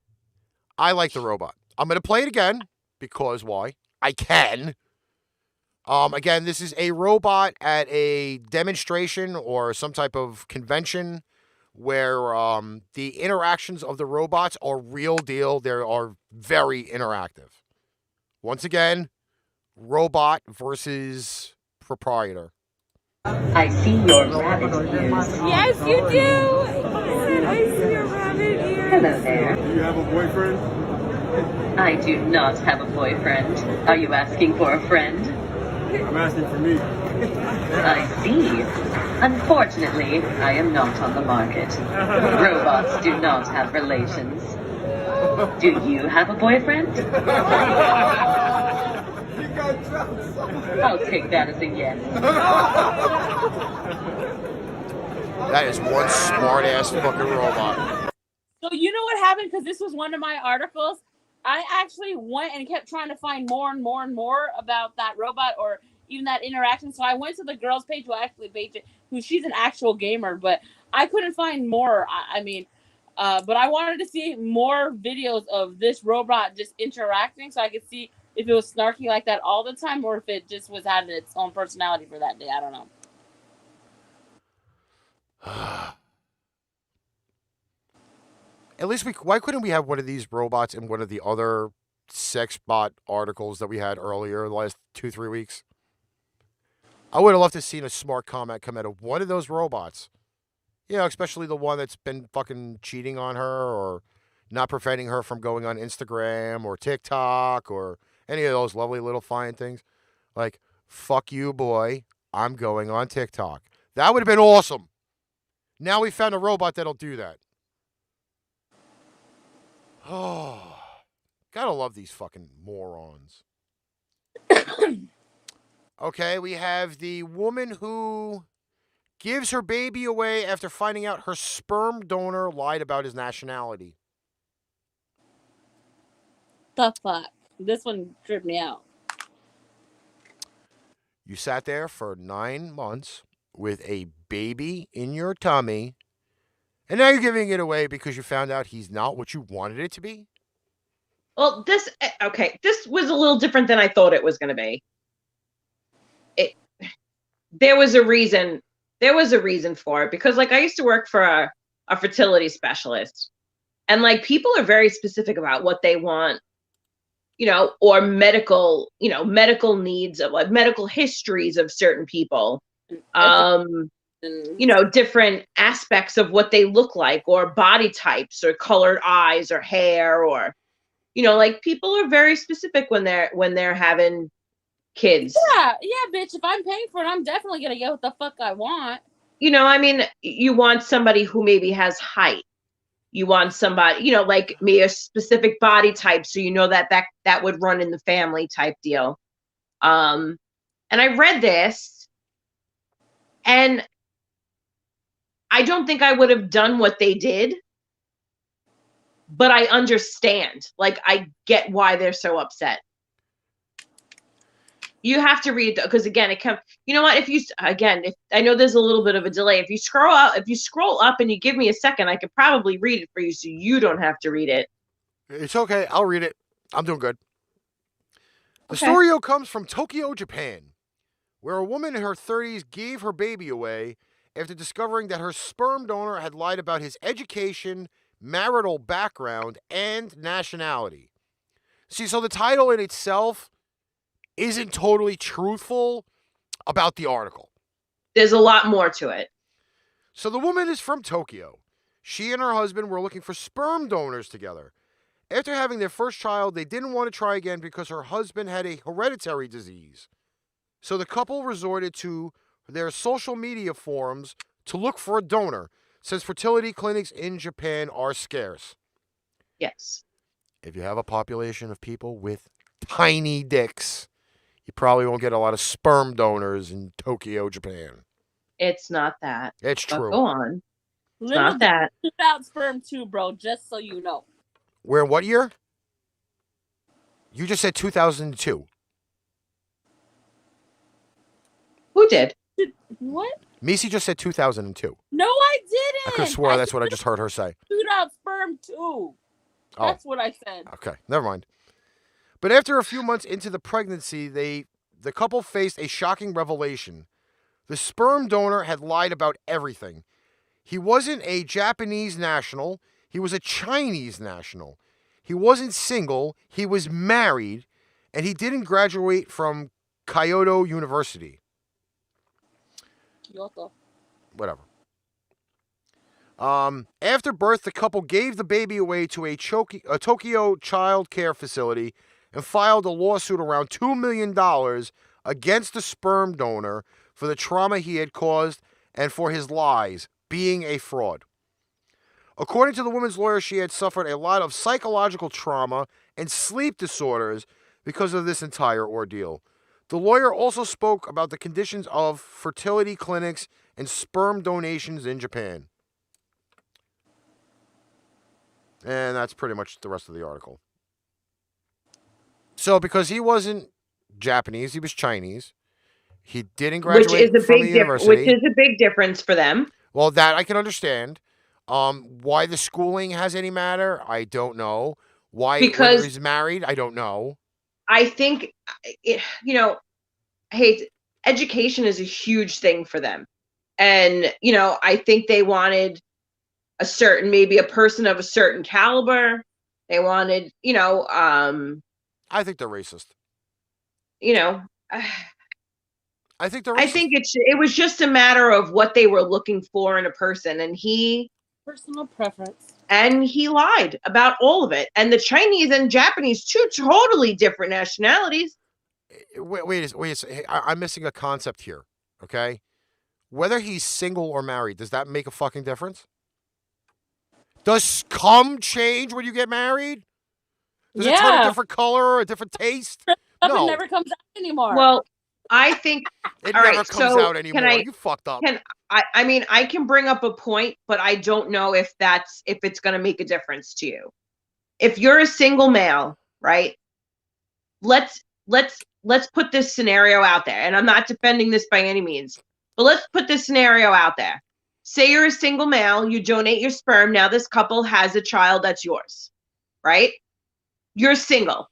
I like the robot. I'm going to play it again because why? I can. Again, this is a robot at a demonstration or some type of convention where the interactions of the robots are real deal. They are very interactive. Once again, robot versus proprietor. I see your rabbit ears. Yes, you do. I see your rabbit ears. Hello there. Do you have a boyfriend? I do not have a boyfriend. Are you asking for a friend? I'm asking for me. I see. Unfortunately, I am not on the market. Robots do not have relations. Do you have a boyfriend? I'll take that as a yes. That is one smart ass fucking robot. So you know what happened? Because this was one of my articles. I actually went and kept trying to find more and more and more about that robot or even that interaction. So I went to the girl's page who actually page it, who she's an actual gamer, but I couldn't find more. But I wanted to see more videos of this robot just interacting so I could see if it was snarky like that all the time or if it just was having its own personality for that day. I don't know. At least why couldn't we have one of these robots in one of the other sex bot articles that we had earlier the last 2-3 weeks. I would have loved to have seen a smart comment come out of one of those robots. You know, especially the one that's been fucking cheating on her or not preventing her from going on Instagram or TikTok or any of those lovely little fine things. Like, fuck you, boy. I'm going on TikTok. That would have been awesome. Now we found a robot that'll do that. Oh, gotta love these fucking morons. Okay, we have the woman who gives her baby away after finding out her sperm donor lied about his nationality. The fuck? This one tripped me out. You sat there for 9 months with a baby in your tummy, and now you're giving it away because you found out he's not what you wanted it to be? Well, this was a little different than I thought it was going to be. There was a reason. There was a reason for it because, like, I used to work for a fertility specialist, and like people are very specific about what they want, you know, or medical needs of like medical histories of certain people, you know, different aspects of what they look like, or body types, or colored eyes, or hair, or, you know, like people are very specific when they're having kids. Yeah, bitch. If I'm paying for it, I'm definitely gonna get what the fuck I want. You know, I mean, you want somebody who maybe has height. You want somebody, you know, like me, a specific body type, so you know that would run in the family type deal. And I read this, and I don't think I would have done what they did, but I understand. Like, I get why they're so upset. You have to read, because again, it comes. You know what? If I know there's a little bit of a delay. If you scroll up and you give me a second, I could probably read it for you, so you don't have to read it. It's okay. I'll read it. I'm doing good. The Okay. story comes from Tokyo, Japan, where a woman in her 30s gave her baby away after discovering that her sperm donor had lied about his education, marital background, and nationality. See, so the title in itself isn't totally truthful about the article. There's a lot more to it. So the woman is from Tokyo. She and her husband were looking for sperm donors together. After having their first child, they didn't want to try again because her husband had a hereditary disease. So the couple resorted to their social media forums to look for a donor, since fertility clinics in Japan are scarce. Yes. If you have a population of people with tiny dicks, you probably won't get a lot of sperm donors in Tokyo, Japan. It's not that. It's But true. go on. It's not that. Without sperm too, bro. Just so you know. Where, what year? You just said 2002. Who did? What? Meice just said 2002. No, I I didn't. could have swore that's what I just heard her say. Shoot out sperm too. That's what I said. Okay, never mind. But after a few months into the pregnancy, the couple faced a shocking revelation. The sperm donor had lied about everything. He wasn't a Japanese national. He was a Chinese national. He wasn't single. He was married. And he didn't graduate from Kyoto University. Kyoto. Whatever. After birth, the couple gave the baby away to a Tokyo child care facility and filed a lawsuit around $2 million against the sperm donor for the trauma he had caused and for his lies, being a fraud. According to the woman's lawyer, she had suffered a lot of psychological trauma and sleep disorders because of this entire ordeal. The lawyer also spoke about the conditions of fertility clinics and sperm donations in Japan. And that's pretty much the rest of the article. So because he wasn't Japanese, he was Chinese. He didn't graduate from the university. Which is a big difference for them. Well, that I can understand. Why the schooling has any matter, I don't know. Whether he's married, I don't know. I think, education is a huge thing for them. And, I think they wanted maybe a person of a certain caliber. They wanted, I think they're racist. You know, I think they're racist. I think it was just a matter of what they were looking for in a person, and personal preference. And he lied about all of it. And the Chinese and Japanese, two totally different nationalities. Wait a second. I'm missing a concept here, okay? Whether he's single or married, does that make a fucking difference? Does cum change when you get married? Does it turn a different color or a different taste? No. It never comes out anymore. Well, I think it never comes out anymore. You fucked up. I mean, I can bring up a point, but I don't know if it's going to make a difference to you. If you're a single male, right? Let's put this scenario out there, and I'm not defending this by any means, but let's put this scenario out there. Say you're a single male, you donate your sperm. Now this couple has a child that's yours, right? You're single.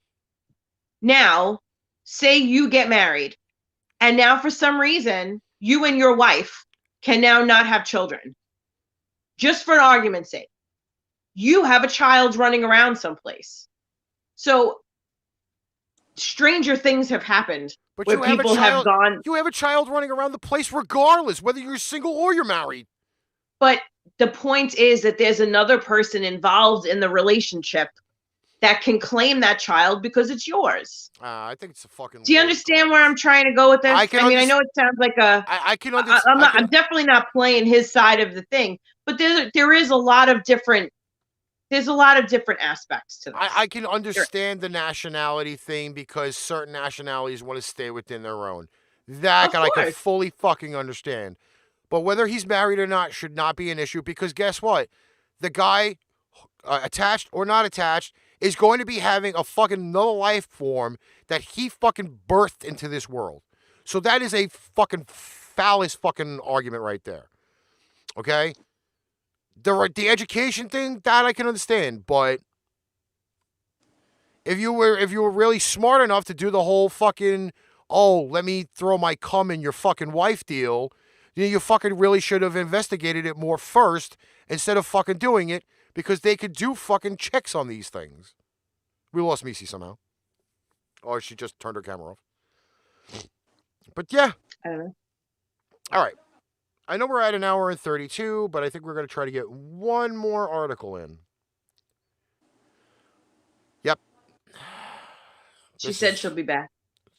Now, say you get married, and now for some reason, you and your wife can now not have children. Just for an argument's sake. You have a child running around someplace. So stranger things have happened where people have gone. You have a child running around the place regardless, whether you're single or you're married. But the point is that there's another person involved in the relationship that can claim that child because it's yours. I think it's a fucking. Do you understand where I'm trying to go with this? I mean, I know it sounds like a. I can understand. I'm definitely not playing his side of the thing, but there is a lot of different. There's a lot of different aspects to this. I can understand the nationality thing because certain nationalities want to stay within their own. That I can fully fucking understand. But whether he's married or not should not be an issue because guess what? The guy, attached or not attached, is going to be having a fucking another life form that he fucking birthed into this world. So that is a fucking phallus fucking argument right there. Okay? The education thing, that I can understand, but if you were really smart enough to do the whole fucking, oh, let me throw my cum in your fucking wife deal, you fucking really should have investigated it more first instead of fucking doing it because they could do fucking checks on these things. We lost Meice somehow. Or she just turned her camera off. But yeah. I don't know. All right. I know we're at an hour and 32, but I think we're going to try to get one more article in. Yep. She said she'll be back.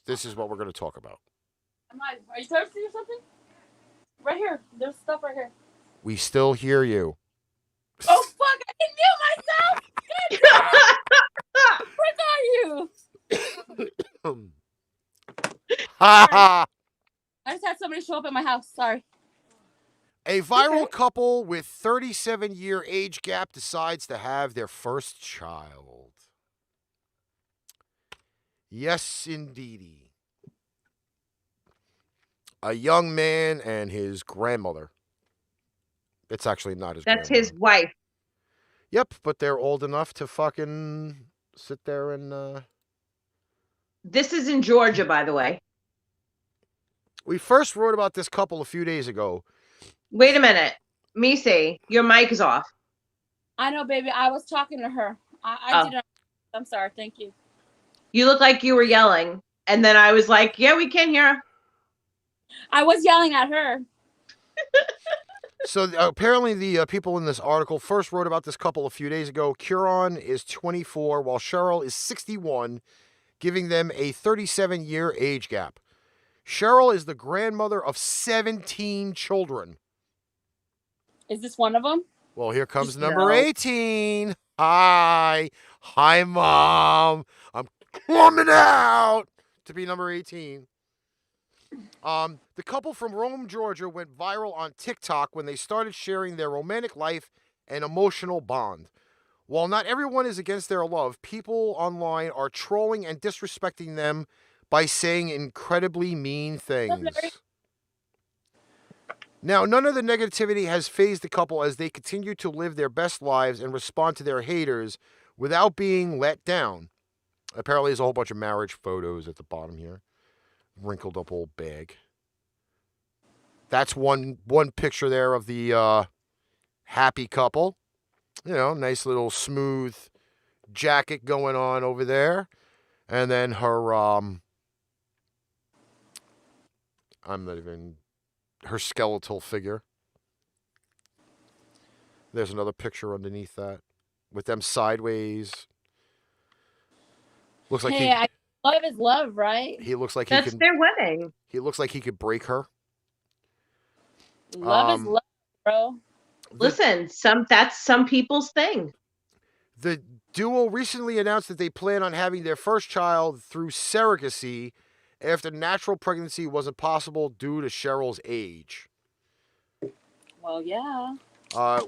This is what we're going to talk about. Are you thirsty or something? Right here. There's stuff right here. We still hear you. Oh, fuck. I can mute myself. Where are you? Ha! I just had somebody show up at my house. Sorry. A viral couple with 37-year age gap decides to have their first child. Yes, indeedy. A young man and his grandmother. It's actually not his grandmother. That's his wife. Yep, but they're old enough to fucking sit there and... This is in Georgia, by the way. We first wrote about this couple a few days ago. Wait a minute. Meice, your mic is off. I know, baby. I was talking to her. I didn't. I'm sorry. Thank you. You look like you were yelling. And then I was like, yeah, we can hear her. I was yelling at her. So apparently the people in this article first wrote about this couple a few days ago. Kieran is 24 while Cheryl is 61, giving them a 37-year age gap. Cheryl is the grandmother of 17 children. Is this one of them? Well, here comes number 18. Hi, Mom. I'm coming out to be number 18. The couple from Rome, Georgia went viral on TikTok when they started sharing their romantic life and emotional bond. While not everyone is against their love, people online are trolling and disrespecting them by saying incredibly mean things. Now, none of the negativity has fazed the couple as they continue to live their best lives and respond to their haters without being let down. Apparently, there's a whole bunch of marriage photos at the bottom here. Wrinkled up old bag. That's one picture there of the happy couple. You know, nice little smooth jacket going on over there. And then her her skeletal figure. There's another picture underneath that with them sideways. Looks like love is love, right? he looks like That's their wedding. He looks like he could break her. Love is love, bro. Listen, that's some people's thing. The duo recently announced that they plan on having their first child through surrogacy after natural pregnancy wasn't possible due to Cheryl's age. Well, yeah.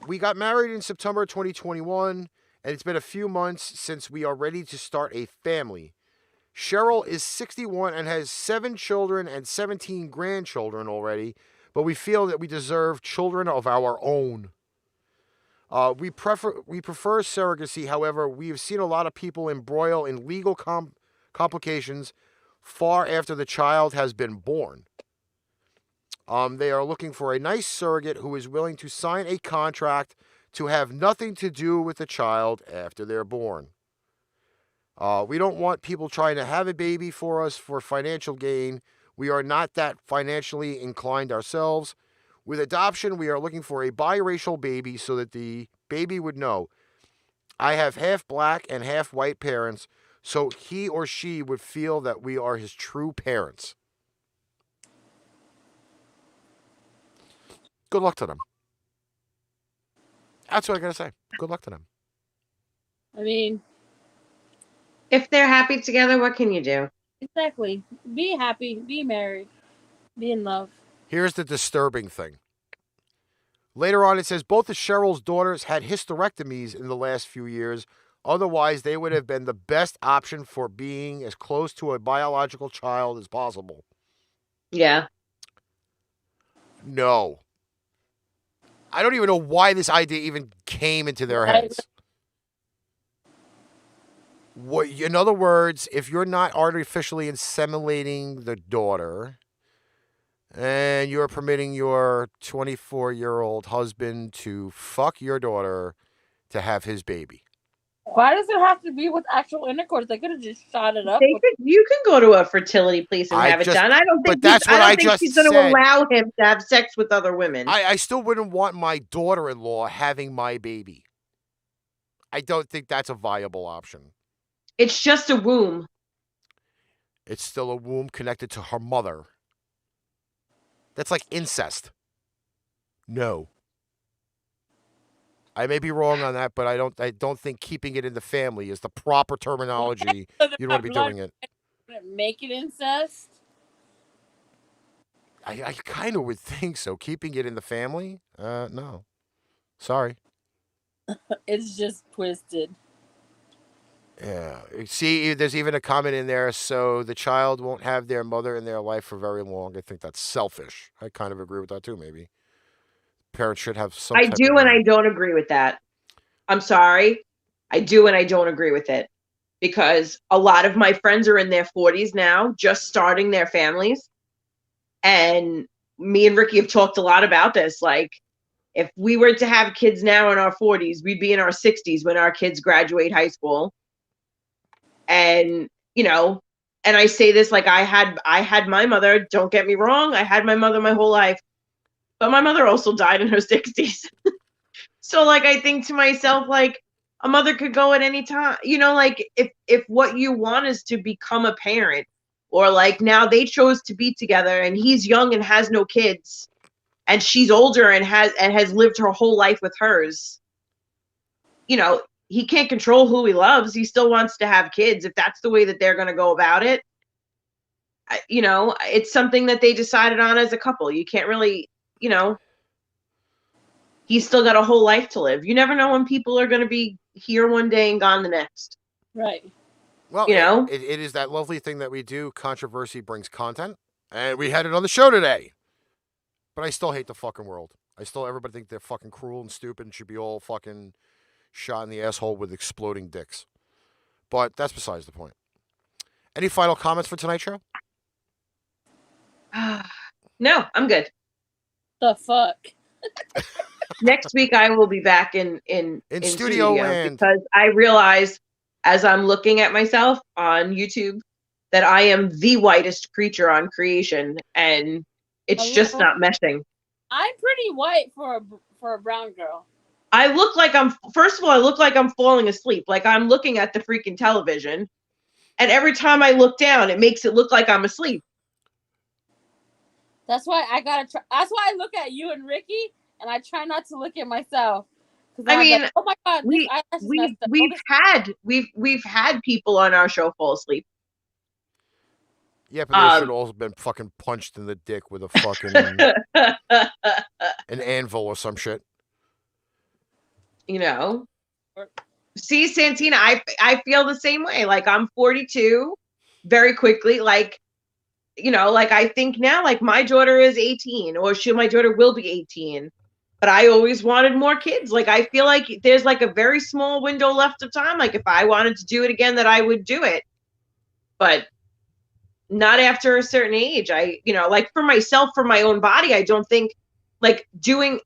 We got married in September 2021, and it's been a few months since we are ready to start a family. Cheryl is 61 and has 7 children and 17 grandchildren already, but we feel that we deserve children of our own. We prefer surrogacy. However, we have seen a lot of people embroil in legal complications far after the child has been born. They are looking for a nice surrogate who is willing to sign a contract to have nothing to do with the child after they're born. We don't want people trying to have a baby for us for financial gain. We are not that financially inclined ourselves. With adoption, we are looking for a biracial baby so that the baby would know, I have half black and half white parents, so he or she would feel that we are his true parents. Good luck to them. That's what I gotta say. Good luck to them. I mean, if they're happy together, what can you do? Exactly. Be happy. Be married. Be in love. Here's the disturbing thing. Later on, it says both of Cheryl's daughters had hysterectomies in the last few years. Otherwise, they would have been the best option for being as close to a biological child as possible. Yeah. No. I don't even know why this idea even came into their heads. What, in other words, if you're not artificially inseminating the daughter and you're permitting your 24-year-old husband to fuck your daughter to have his baby. Why does it have to be with actual intercourse? They could have just shot it up. You can go to a fertility place and have it done. I don't think. But that's what I just he's going to allow him to have sex with other women. I still wouldn't want my daughter-in-law having my baby. I don't think that's a viable option. It's just a womb. It's still a womb connected to her mother. That's like incest. No. I may be wrong on that, but I don't think keeping it in the family is the proper terminology. You don't want to be doing it. Make it incest? I kind of would think so. Keeping it in the family? No. Sorry. It's just twisted. Yeah. See, there's even a comment in there, so the child won't have their mother in their life for very long. I think that's selfish. I kind of agree with that too, maybe. Parents should have some. I do and I don't agree with that. I'm sorry. I do and I don't agree with it. Because a lot of my friends are in their 40s now, just starting their families. And me and Ricky have talked a lot about this. Like, if we were to have kids now in our 40s, we'd be in our 60s when our kids graduate high school. And, you know, and I say this like I had my mother, don't get me wrong, I had my mother my whole life. But my mother also died in her 60s. So, like, I think to myself, like, a mother could go at any time. You know, like, if what you want is to become a parent, or, like, now they chose to be together, and he's young and has no kids, and she's older and has lived her whole life with hers, you know, he can't control who he loves. He still wants to have kids. If that's the way that they're going to go about it, you know, it's something that they decided on as a couple. You can't really... You know, he's still got a whole life to live. You never know when people are going to be here one day and gone the next. Right. Well, you know, it is that lovely thing that we do. Controversy brings content. And we had it on the show today. But I still hate the fucking world. Everybody think they're fucking cruel and stupid and should be all fucking shot in the asshole with exploding dicks. But that's besides the point. Any final comments for tonight's show? No, I'm good. The fuck? Next week I will be back in studio land because I realize as I'm looking at myself on YouTube that I am the whitest creature on creation, and it's just not meshing. I'm pretty white for a brown girl. I look like first of all, I look like I'm falling asleep. Like I'm looking at the freaking television, and every time I look down, it makes it look like I'm asleep. That's why I gotta try. That's why I look at you and Ricky, and I try not to look at myself. I mean, like, oh my god, we've had people on our show fall asleep. Yeah, but they should all have been fucking punched in the dick with a fucking an anvil or some shit. You know, see, Santina, I feel the same way. Like I'm 42, very quickly. Like, you know, like I think now, like my daughter is 18, or my daughter will be 18. But I always wanted more kids. Like I feel like there's like a very small window left of time. Like if I wanted to do it again, that I would do it. But not after a certain age. Like for myself, for my own body, I don't think like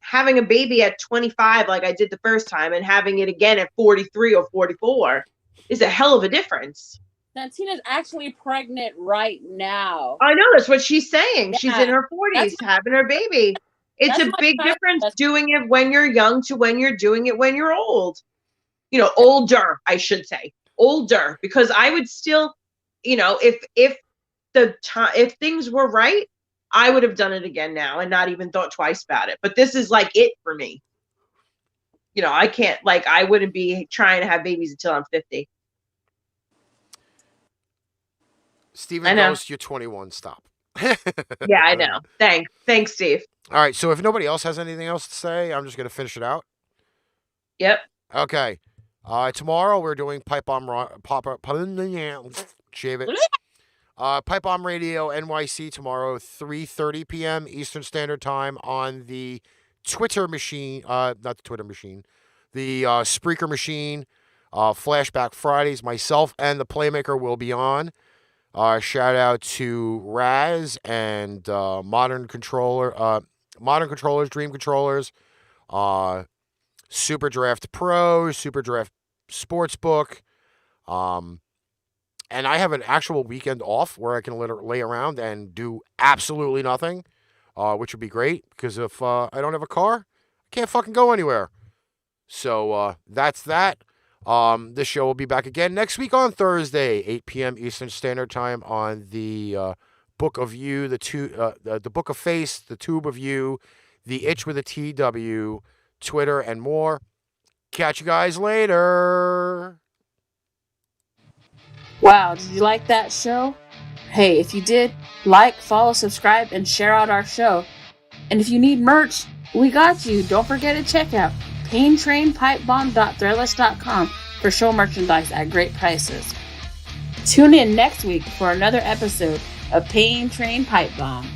having a baby at 25, like I did the first time, and having it again at 43 or 44 is a hell of a difference. Santina's actually pregnant right now. I know, that's what she's saying. Yeah. She's in her 40s having her baby. It's a big difference doing it when you're young to when you're doing it when you're old. You know, older, I should say. Older, because I would still, you know, if things were right, I would have done it again now and not even thought twice about it. But this is like it for me. You know, I can't, like, I wouldn't be trying to have babies until I'm 50. Stephen Ghost, you're 21. Stop. Yeah, I know. Thanks, Steve. All right, so if nobody else has anything else to say, I'm just going to finish it out. Yep. Okay. Tomorrow we're doing Pipebomb shave it. Pipebomb Radio NYC tomorrow, 3:30 p.m. Eastern Standard Time on the Twitter machine. Not the Twitter machine. The Spreaker machine. Flashback Fridays. Myself and the Playmaker will be on. Shout out to Raz and Modern Controllers, Dream Controllers, Super Draft Pro, Super Draft Sportsbook, and I have an actual weekend off where I can lay around and do absolutely nothing, which would be great because if I don't have a car, I can't fucking go anywhere. So that's that. This show will be back again next week on Thursday, 8 p.m. Eastern Standard Time on the Book of You, the Book of Face, the Tube of You, the Itch with a TW, Twitter, and more. Catch you guys later. Wow, did you like that show? Hey, if you did, like, follow, subscribe, and share out our show. And if you need merch, we got you. Don't forget to check out paintrainpipebomb.threadless.com for show merchandise at great prices. Tune in next week for another episode of Pain Train Pipe Bomb.